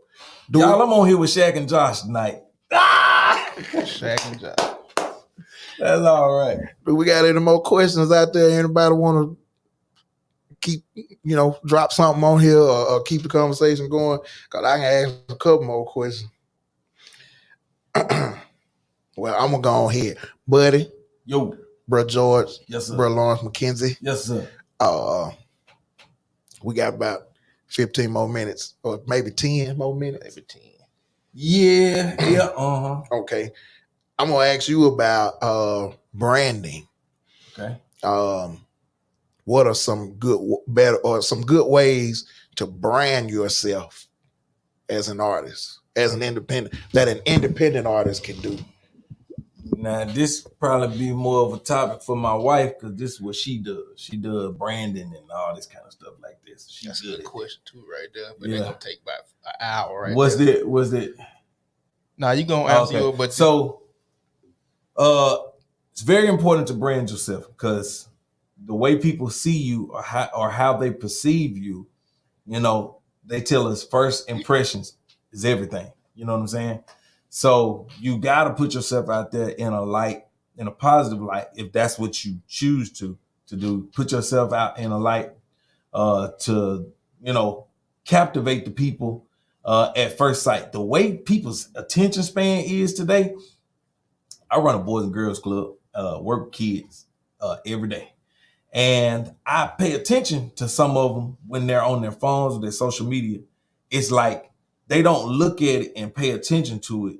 Y'all, I'm on here with Shaq and Josh tonight. Shaq and Josh. That's all right. Do we got any more questions out there? Anybody want to keep, drop something on here or keep the conversation going? Because I can ask a couple more questions. Well, I'm going to go on here. Buddy, Yo. Bro George, Yes, sir. Bro Lawrence McKenzie. Yes, sir. We got about 15 more minutes or maybe 10 more minutes. Maybe 10. Yeah. Uh-huh. Okay. I'm gonna ask you about branding. Okay. What are some good ways to brand yourself as an artist, as an independent artist can do? Now this probably be more of a topic for my wife because this is what she does. She does branding and all this kind of stuff like this. She's That's a good good at question too, right there. But Yeah. they're gonna take about an hour, right? Was there. it? Nah, you gonna answer Okay. yours, but So, it's very important to brand yourself because the way people see you or how they perceive you, you know, they tell us first impressions is everything. You know what I'm saying? So you got to put yourself out there in a positive light, if that's what you choose to do. Put yourself out in a light to, you know, captivate the people at first sight. The way people's attention span is today, I run a Boys and Girls Club, work with kids every day. And I pay attention to some of them when they're on their phones or their social media. It's like they don't look at it and pay attention to it.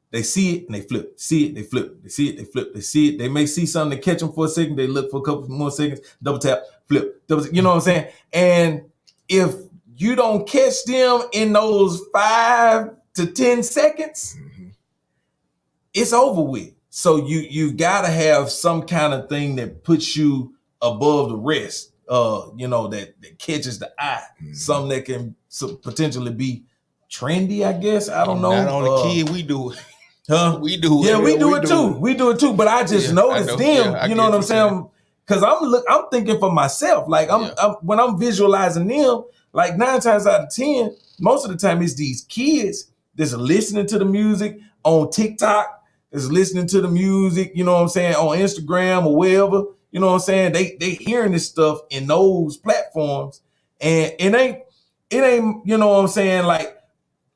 They see it and they flip. See it, they flip. They see it, they flip. They see it. They may see something, they catch them for a second. They look for a couple more seconds, double tap, flip. You know what I'm saying? And if you don't catch them in those 5 to 10 seconds, it's over with. So you gotta have some kind of thing that puts you above the rest. You know, that catches the eye. Something that can potentially be trendy, I guess. I don't know. not only kid, we do it. Huh? We do it. Yeah, we do it too. We do it too. But I just noticed know. them. Yeah, I you know get what I'm you saying? Because I'm thinking for myself. Like I'm when I'm visualizing them, like 9 times out of 10, most of the time it's these kids that's listening to the music on TikTok, that's listening to the music, you know what I'm saying, on Instagram or wherever. You know what I'm saying? They hearing this stuff in those platforms, and it ain't, you know what I'm saying, like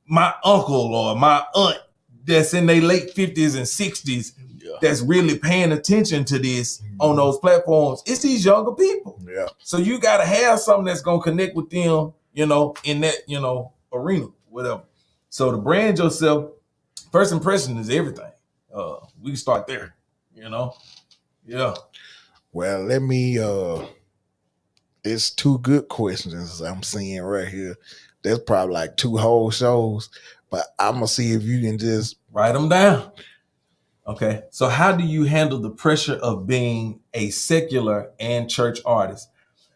my uncle or my aunt that's in their late 50s and 60s that's really paying attention to this on those platforms. It's these younger people. Yeah. So you got to have something that's going to connect with them, you know, in that, you know, arena, whatever. So to brand yourself, first impression is everything. We can start there, you know? Yeah. Well, let me it's 2 good questions I'm seeing right here. There's probably like 2 whole shows, but I'm gonna see if you can just write them down. Okay. So how do you handle the pressure of being a secular and church artist?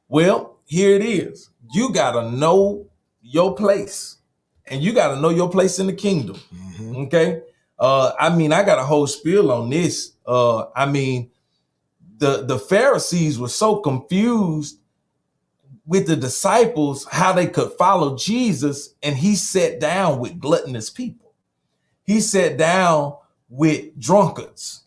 Well, here it is. You gotta know your place, and you gotta know your place in the kingdom. Okay. I mean, I got a whole spiel on this. I mean, the Pharisees were so confused with the disciples, how they could follow Jesus, and he sat down with gluttonous people. He sat down with drunkards.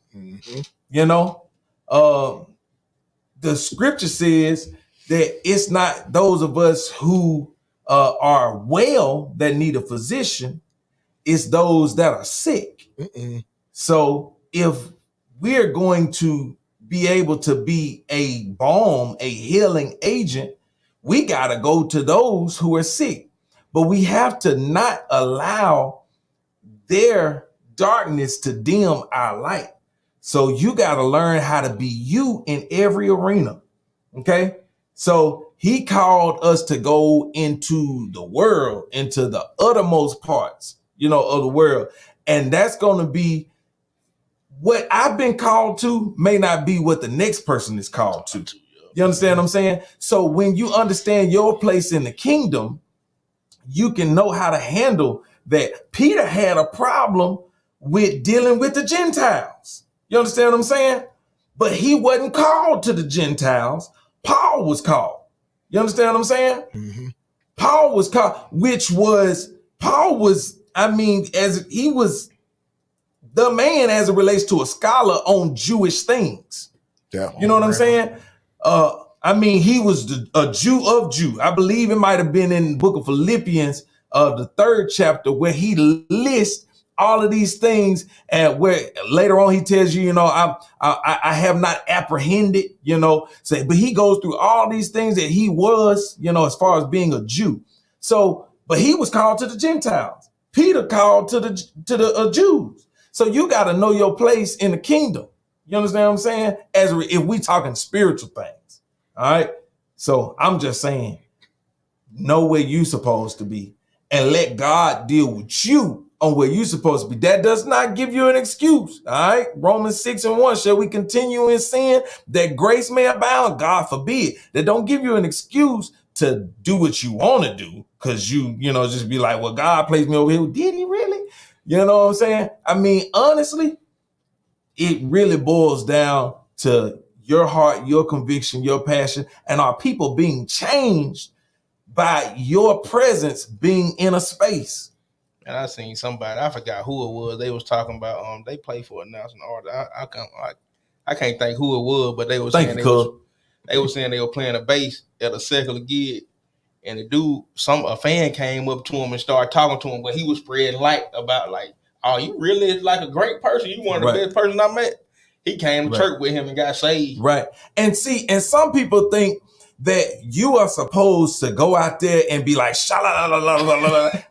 You know, the scripture says that it's not those of us who are well that need a physician, it's those that are sick. So if we're going to be able to be a balm, a healing agent, we got to go to those who are sick. But we have to not allow their darkness to dim our light. So you got to learn how to be you in every arena. Okay. So he called us to go into the world, into the uttermost parts, you know, of the world. And that's going to be what I've been called to may not be what the next person is called to. You understand what I'm saying? So when you understand your place in the kingdom, you can know how to handle that. Peter had a problem with dealing with the Gentiles. You understand what I'm saying? But he wasn't called to the Gentiles. Paul was called. You understand what I'm saying? Paul was called, I mean, as he was the man as it relates to a scholar on Jewish things. Yeah. You know what I'm saying? I mean, he was a Jew of Jew. I believe it might have been in the book of Philippians, the 3rd chapter, where he lists all of these things, and where later on he tells you, you know, I have not apprehended, you know. So, but he goes through all these things that he was, you know, as far as being a Jew. So, but he was called to the Gentiles. Peter called to the Jews. So you got to know your place in the kingdom. You understand what I'm saying? If we talking spiritual things, all right? So I'm just saying, know where you supposed to be and let God deal with you on where you supposed to be. That does not give you an excuse, all right? Romans 6:1, shall we continue in sin that grace may abound? God forbid. That don't give you an excuse to do what you want to do because you just be like, well, God placed me over here. Did he really? You know what I'm saying? I mean, honestly, it really boils down to your heart, your conviction, your passion, and are people being changed by your presence being in a space. And I seen somebody, I forgot who it was. They was talking about they play for a national artist. I can't think who it was, but they were saying they were saying they were playing a bass at a secular gig, and the dude, a fan came up to him and started talking to him, but he was spreading light about like, oh, you really like a great person. You one of the best person I met. He came to church with him and got saved. Right. And see, and some people think that you are supposed to go out there and be like,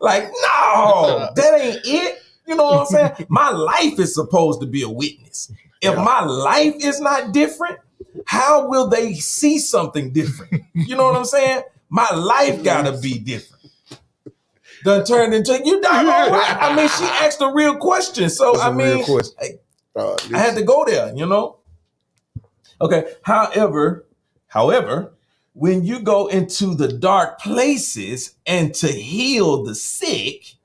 like, no, that ain't it. You know what I'm saying? My life is supposed to be a witness. If my life is not different, how will they see something different? You know what I'm saying? My life gotta be different. Done turned into you doggone right. I mean, she asked a real question. So I mean, I had to go there, you know? Okay. However, when you go into the dark places and to heal the sick,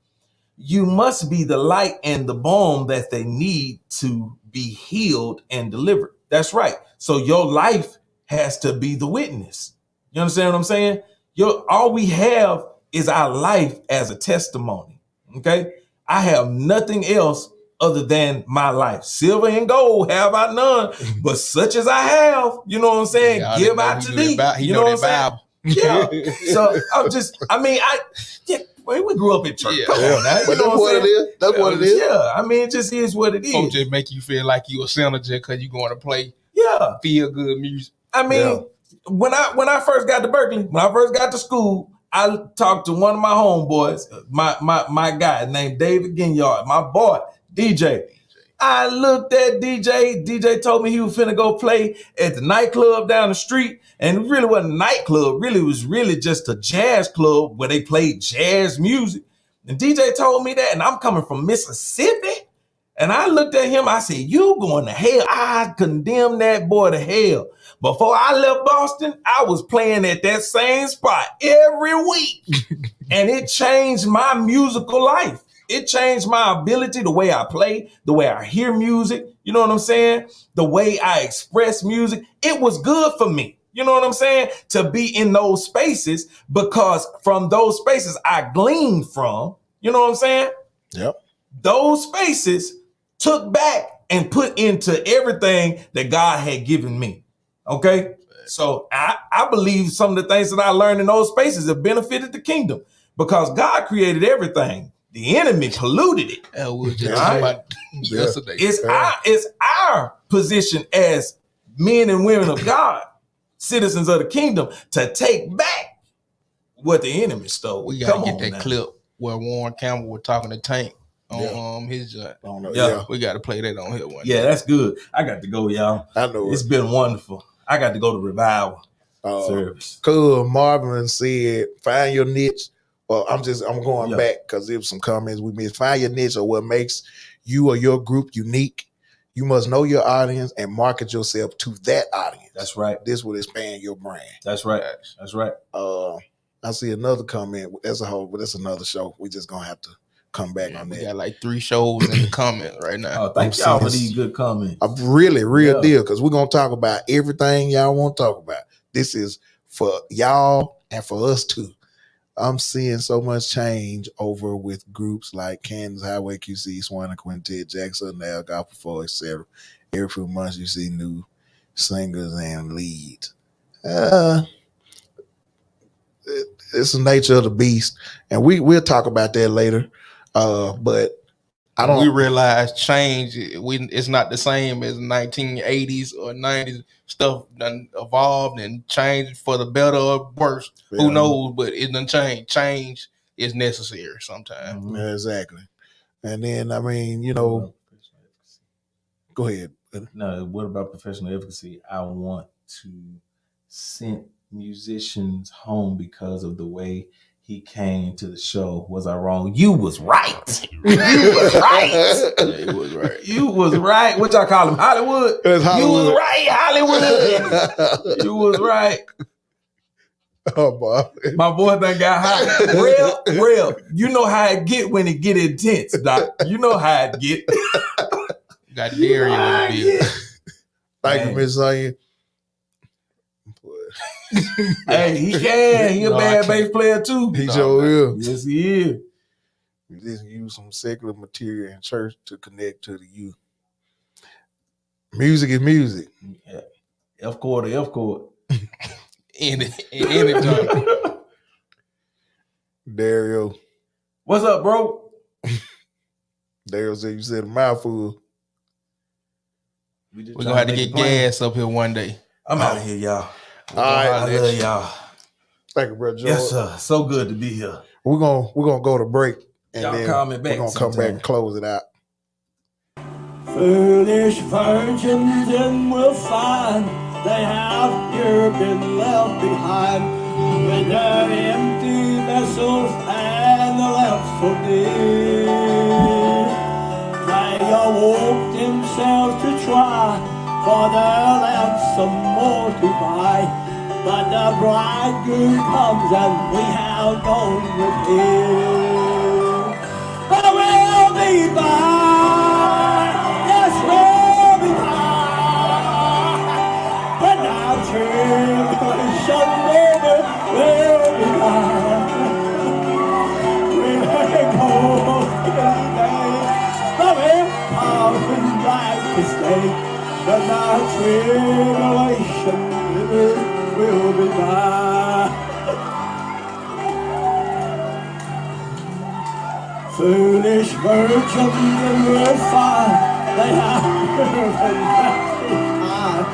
you must be the light and the balm that they need to be healed and delivered. That's right. So your life has to be the witness. You understand what I'm saying? All we have is our life as a testimony. Okay. I have nothing else other than my life. Silver and gold have I none, but such as I have, you know what I'm saying? Give out to thee. You know what I'm saying? Yeah. So we grew up in church. Yeah. Come on now. But that's what it is. That's what it is. Yeah. I mean, it just is what it is. Folks just make you feel like you a sinner just because you're going to play feel good music. I mean, when I first got to Berkeley, when I first got to school, I talked to one of my homeboys, my guy named David Ginyard, my boy, DJ. I looked at DJ. DJ told me he was finna go play at the nightclub down the street. And it really wasn't a nightclub. Really, it was really just a jazz club where they played jazz music. And DJ told me that, and I'm coming from Mississippi. And I looked at him, I said, you going to hell. I condemned that boy to hell. Before I left Boston, I was playing at that same spot every week. And it changed my musical life. It changed my ability, the way I play, the way I hear music. You know what I'm saying? The way I express music. It was good for me. You know what I'm saying? To be in those spaces, because from those spaces I gleaned from, you know what I'm saying? Yep. Those spaces took back and put into everything that God had given me. Okay? So I believe some of the things that I learned in those spaces have benefited the kingdom, because God created everything. The enemy polluted it. We were just talking about yesterday. It's our position as men and women of God, citizens of the kingdom, to take back what the enemy stole. We gotta get that clip where Warren Campbell was talking to Tank on his we gotta play that on here one day. That's good. I got to go, y'all. I know it's been wonderful. I got to go to revival service. Cool. Marvin said, find your niche. Well, I'm going back because there was some comments we missed. Find your niche or what makes you or your group unique. You must know your audience and market yourself to that audience. That's right. This will expand your brand. That's right. That's right. I see another comment. That's another show. We're just gonna have to come back on that. We got like 3 shows in the comments right now. Thank y'all for these good comments. A really real deal, because we're gonna talk about everything y'all want to talk about. This is for y'all and for us too. I'm seeing so much change over with groups like Kansas Highway QC, Swan Quintet, Jackson, Now, Gospel 4, etc. Every few months you see new singers and leads. It's the nature of the beast, and we'll talk about that later. But I don't. We realize change. It's not the same as 1980s or 90s. Stuff done evolved and changed for the better or worse. Yeah. Who knows? But it done changed. Change is necessary sometimes. Mm-hmm. Exactly. And then I mean, you know, Go ahead. No, what about professional efficacy? I want to send musicians home because of the way he came to the show. Was I wrong? You was right. You was right. Yeah, he was right. You was right. What y'all call him? Hollywood? It's Hollywood. You was right, Hollywood. You was right. Oh, boy. My boy done got hot. Real. You know how it get when it get intense, Doc. You know how it get. Got Darian in the building. Thank you, Miss Sonya. Hey, he can. He a No, I bad can't. bass player too. He sure is. Yes, he is. We just use some secular material in church to connect to the youth. Music is music. Yeah. F chord to F chord. Anytime. Dario. What's up, bro? Dario said you said a mouthful. We just We're trying gonna have to make get it plain. gas up here one day. I'm out of here, y'all. All right. I love y'all. Thank you, brother George. Yes, sir. So good to be here. We're gonna go to break and Y'all then call me back we're gonna come back sometime. and close it out. Foolish virgins in will find they have here been left behind with their empty vessels and the lamps so dim. They awoke themselves to try for their lamps some more to buy. But the bridegroom comes and we have gone with him. But we'll be back, yes we'll be back. When our tribulation over, we'll be back. We may go today, but we're coming back to stay. When our tribulation over, we'll be back. Foolish virgins in will find they have been left behind.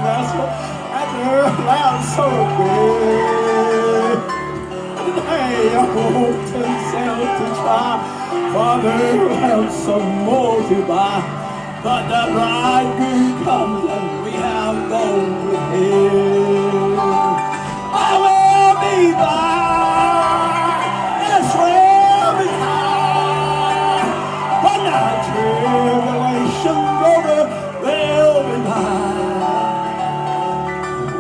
That's what, and their lamps so big. They awoke themselves to try for their lamps some more to buy. But the bridegroom comes and we have gone with him. I will be back, yes, we'll be back. When our tribulation's over, we'll be back.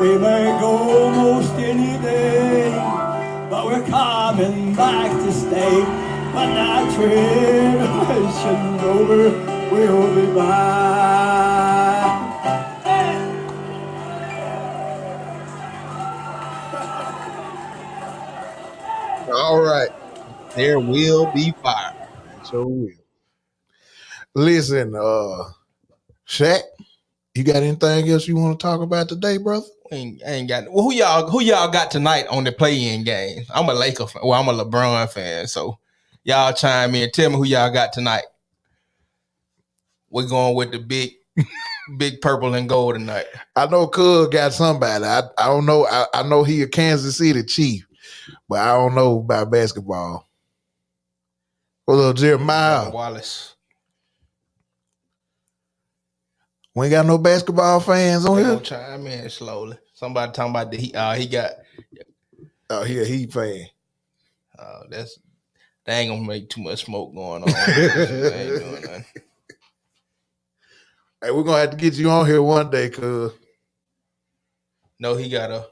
We may go most any day, but we're coming back to stay. When our tribulation's over, we'll be back. All right. There will be fire. So will. Listen, Shaq, you got anything else you want to talk about today, brother? I ain't got. Well, who y'all got tonight on the play-in game? I'm a Laker fan. Well, I'm a LeBron fan. So y'all chime in. Tell me who y'all got tonight. We're going with the big purple and gold tonight. I know Cuz got somebody. I don't know. I know he a Kansas City Chief, but I don't know about basketball. What little Jeremiah? Wallace. We ain't got no basketball fans on They here. gonna chime in slowly. Somebody talking about he got. Oh, he a Heat fan. They ain't gonna make too much smoke going on. They ain't doing nothing. Hey, we're gonna have to get you on here one day, cuz. No, he got a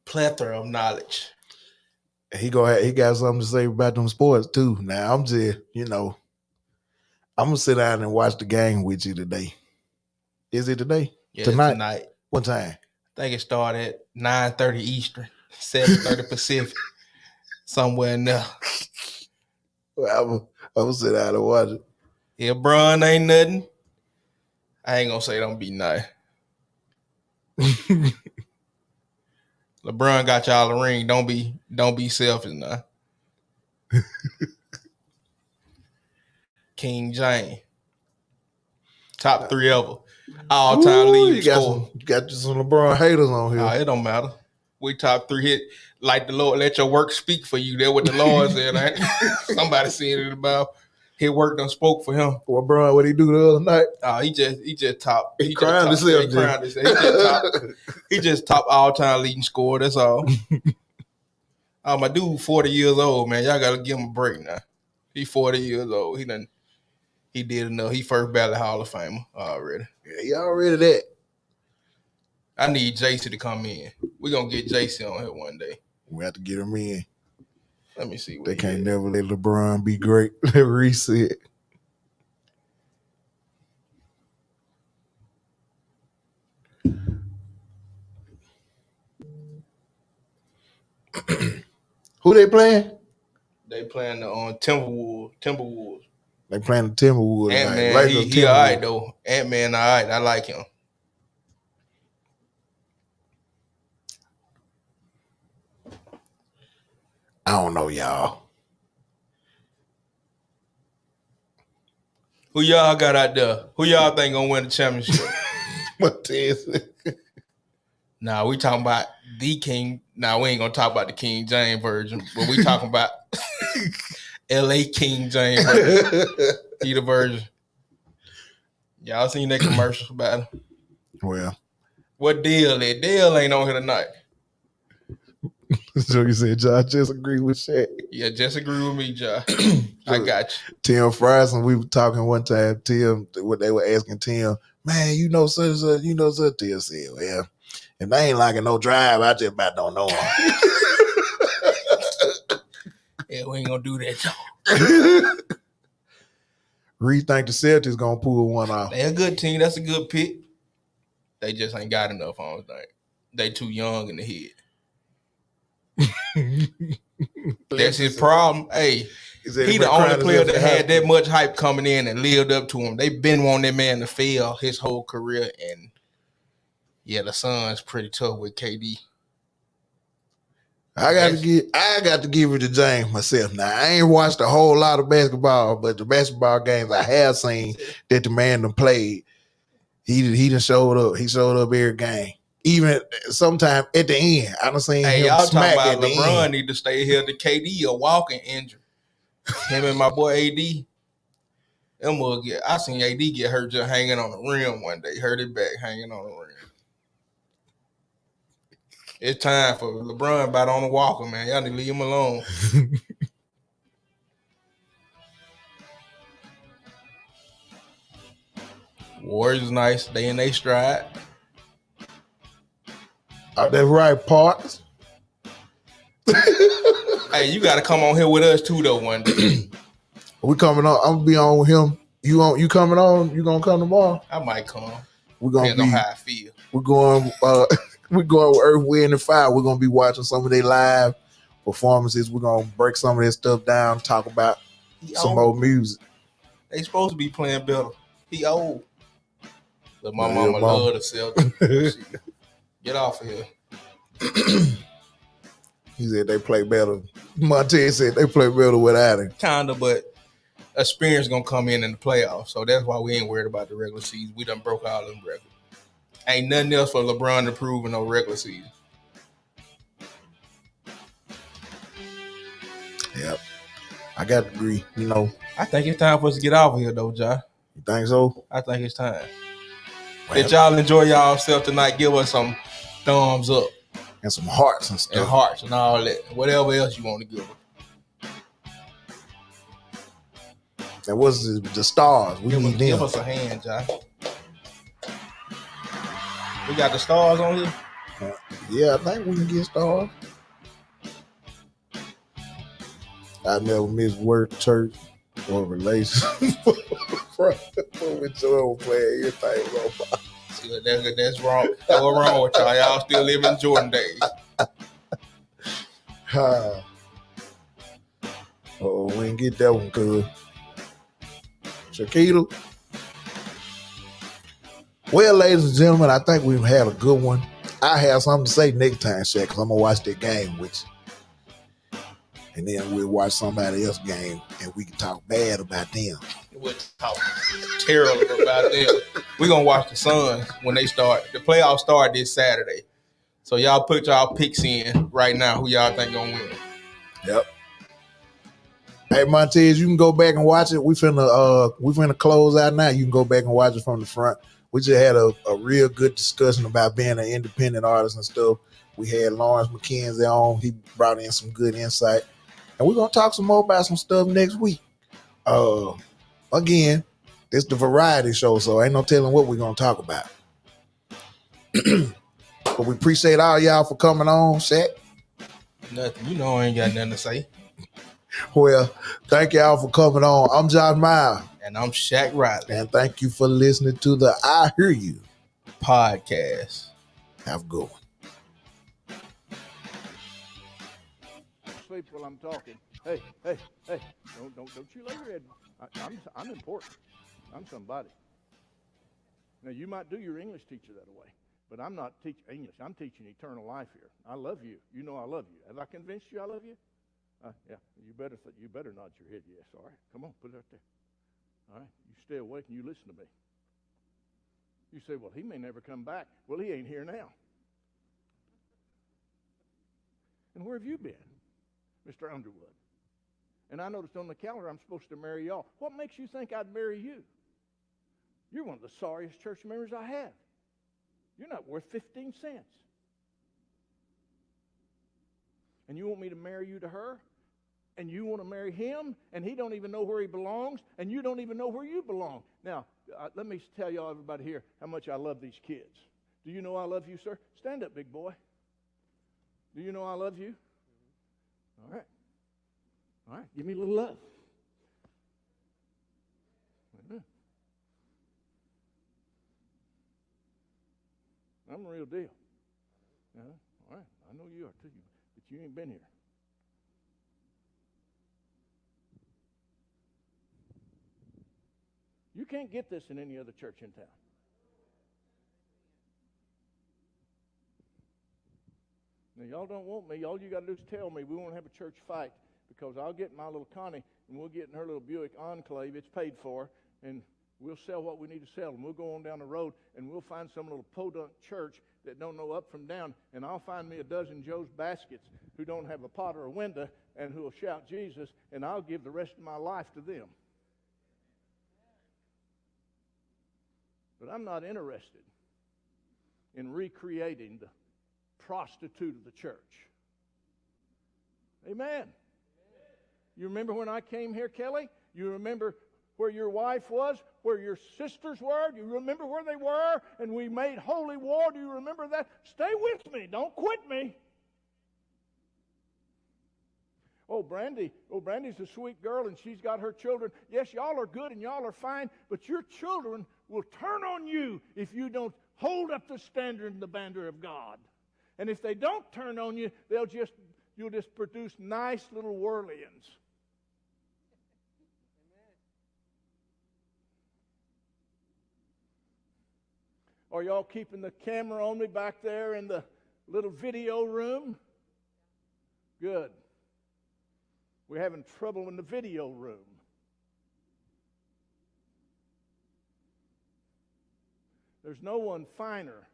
plethora of knowledge. He got something to say about them sports too. Now I'm just, I'm gonna sit down and watch the game with you today. Is it today? Yeah, Tonight? What time? I think it started at 9:30 Eastern, 7:30 Pacific, somewhere in there. Well, I'm gonna sit down and watch it. Yeah, Bron ain't nothing. I ain't gonna say don't be nice. LeBron got y'all a ring. Don't be selfish now. King James. Top 3 ever. All-time leading scorer. You got some LeBron haters on here. It don't matter. We top 3 hit. Like the Lord, let your work speak for you. That's what the Lord said. Right? Somebody said it about his work done spoke for him. Well, bro, what he do the other night? He just top. He crowned himself. He crowned himself. He just top. He just top all time leading scorer. That's all. My dude, 40 years old, man. Y'all gotta give him a break now. He 40 years old. He did enough. He first ballot Hall of Famer already. Yeah, he already that. I need JC to come in. We're gonna get JC on here one day. We have to get him in. Let me see. They can't never let LeBron be great. Reset. Who they playing? They playing the Timberwolves. They playing the Timberwolves. Ant-Man, he all right, though. Ant-Man, all right. I like him. I don't know, y'all. Who y'all got out there? Who y'all think gonna win the championship? What is it? Nah, we talking about the King. Nah, we ain't gonna talk about the King James version, but we talking about L.A. King James version. He the version. Y'all seen that commercial about him? Well, what deal is? Dale ain't on here tonight. So you said Josh just agree with Shaq? Yeah, just agree with me, Josh. I got you. Tim Fryson, we were talking one time. Tim, what they were asking Tim, man, you know such. Tim said, well, if they ain't liking no drive, I just about don't know him. Yeah, we ain't gonna do that, though. Reed think the Celtics gonna pull one off. They a good team. That's a good pick. They just ain't got enough, I don't think. They too young in the head. That's his problem. Hey, he the only player that had that much hype coming in and lived up to him. They've been wanting that man to fail his whole career, and yeah, the Suns pretty tough with KD. I got to give it to James myself. Now I ain't watched a whole lot of basketball, but the basketball games I have seen that the man done played, he done showed up. He showed up every game. Even sometime at the end, I done seen him y'all smack talking at about the LeBron end. need to stay here. The KD a walking injury. Him and my boy AD. I seen AD get hurt just hanging on the rim one day. Hurt it back hanging on the rim. It's time for LeBron about on the walker, man. Y'all need to leave him alone. Warriors nice. They in they stride. That's right, Parks. Hey, you got to come on here with us too, though. One day We coming on. I'm gonna be on with him. You coming on? You gonna come tomorrow? I might come. We're gonna Depends on how I feel. We're going. We're going with Earth, Wind, and Fire. We're gonna be watching some of their live performances. We're gonna break some of their stuff down. Talk about some old music. They supposed to be playing better. He old. But my mama love the Celtics. Get off of here. He said they play better. Montez said they play better without him. Kinda, but experience gonna come in the playoffs. So that's why we ain't worried about the regular season. We done broke all them records. Ain't nothing else for LeBron to prove in no regular season. Yep. I got to agree. You know. I think it's time for us to get off of here, though, John. You think so? I think it's time. Well, if y'all enjoy yourself tonight, give us some thumbs up. And some hearts and stuff. And hearts and all that. Whatever else you want to give us. And what's the stars? We need them. Give us a hand, John. We got the stars on here? Yeah, I think we can get stars. I never miss work, church, or relationship. With Joel playing everything. See, that's wrong. That's what's wrong with y'all. Y'all still live in Jordan days. Oh, we didn't get that one, cuz. Shakita. Well, ladies and gentlemen, I think we've had a good one. I have something to say next time, Shaq, because I'm going to watch that game with you. And then we'll watch somebody else's game, and we can talk bad about them. We'll talk terrible about them. We're going to watch the Suns when they start. The playoffs start this Saturday. So y'all put y'all picks in right now who y'all think going to win. Yep. Hey Montez, you can go back and watch it. We finna close out now. You can go back and watch it from the front. We just had a real good discussion about being an independent artist and stuff. We had Lawrence McKenzie on. He brought in some good insight. And we're gonna talk some more about some stuff next week. Again, this the variety show, so ain't no telling what we're gonna talk about. But we appreciate all y'all for coming on, Shaq. Nothing. You know I ain't got nothing to say. Well, thank y'all for coming on. I'm John Myles. And I'm Shaq Riley. And thank you for listening to the I Hear You podcast. Have a good one. Sleep while I'm talking. Hey, don't you lay your head. I'm important. I'm somebody. Now you might do your English teacher that way, but I'm not teaching English. I'm teaching eternal life here. I love you. You know I love you. Have I convinced you I love you? Yeah. You better nod your head yes. All right. Come on, put it up there. All right. You stay awake and you listen to me. You say, well, he may never come back. Well, he ain't here now. And where have you been, Mr. Underwood? And I noticed on the calendar I'm supposed to marry y'all. What makes you think I'd marry you? You're one of the sorriest church members I have. You're not worth 15 cents. And you want me to marry you to her? And you want to marry him? And he don't even know where he belongs? And you don't even know where you belong? Now, let me tell y'all, everybody here, how much I love these kids. Do you know I love you, sir? Stand up, big boy. Do you know I love you? All right. All right, give me a little love. I'm the real deal. All right, I know you are too, but you ain't been here. You can't get this in any other church in town. Now, y'all don't want me. All you got to do is tell me. We won't have a church fight because I'll get my little Connie and we'll get in her little Buick Enclave. It's paid for, and we'll sell what we need to sell, and we'll go on down the road, and we'll find some little podunk church that don't know up from down, and I'll find me a dozen Joe's Baskets who don't have a pot or a window and who will shout Jesus, and I'll give the rest of my life to them. But I'm not interested in recreating the prostitute of the church. Amen. You remember when I came here, Kelly? You remember where your wife was, where your sisters were? Do you remember where they were? And we made holy war. Do you remember that? Stay with me. Don't quit me. Brandy's a sweet girl, and she's got her children. Yes, y'all are good and y'all are fine, but your children will turn on you if you don't hold up the standard and the banner of God. And if they don't turn on you, you'll just produce nice little whirlians. Are y'all keeping the camera on me back there in the little video room? Good. We're having trouble in the video room. There's no one finer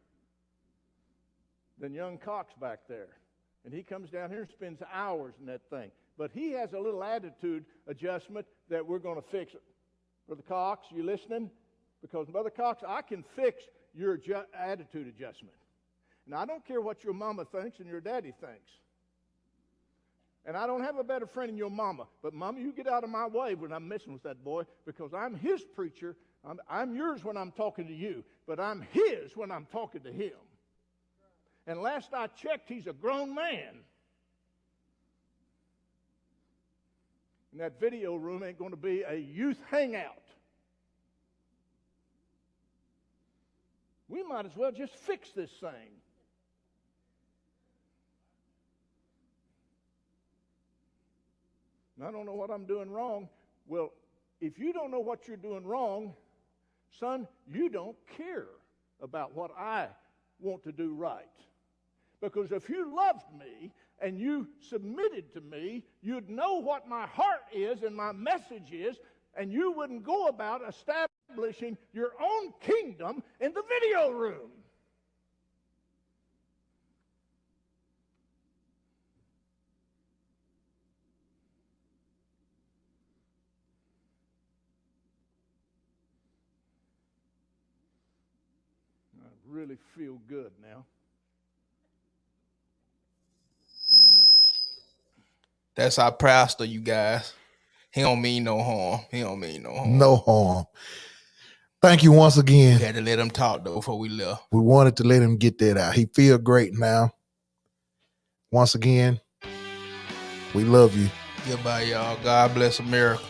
than young Cox back there. And he comes down here and spends hours in that thing. But he has a little attitude adjustment that we're going to fix. Brother Cox, you listening? Because, Brother Cox, I can fix your attitude adjustment. And I don't care what your mama thinks and your daddy thinks. And I don't have a better friend than your mama. But, Mama, you get out of my way when I'm messing with that boy, because I'm his preacher. I'm yours when I'm talking to you, but I'm his when I'm talking to him. And last I checked, he's a grown man. And that video room ain't going to be a youth hangout. We might as well just fix this thing. And I don't know what I'm doing wrong. Well, if you don't know what you're doing wrong, son, you don't care about what I want to do right. Because if you loved me and you submitted to me, you'd know what my heart is and my message is, and you wouldn't go about establishing your own kingdom in the video room. really feel good now. That's our pastor, you guys. He don't mean no harm. He don't mean no harm. No harm. Thank you once again. We had to let him talk though before we left. We wanted to let him get that out. He feel great now. Once again, we love you. Goodbye, y'all. God bless America.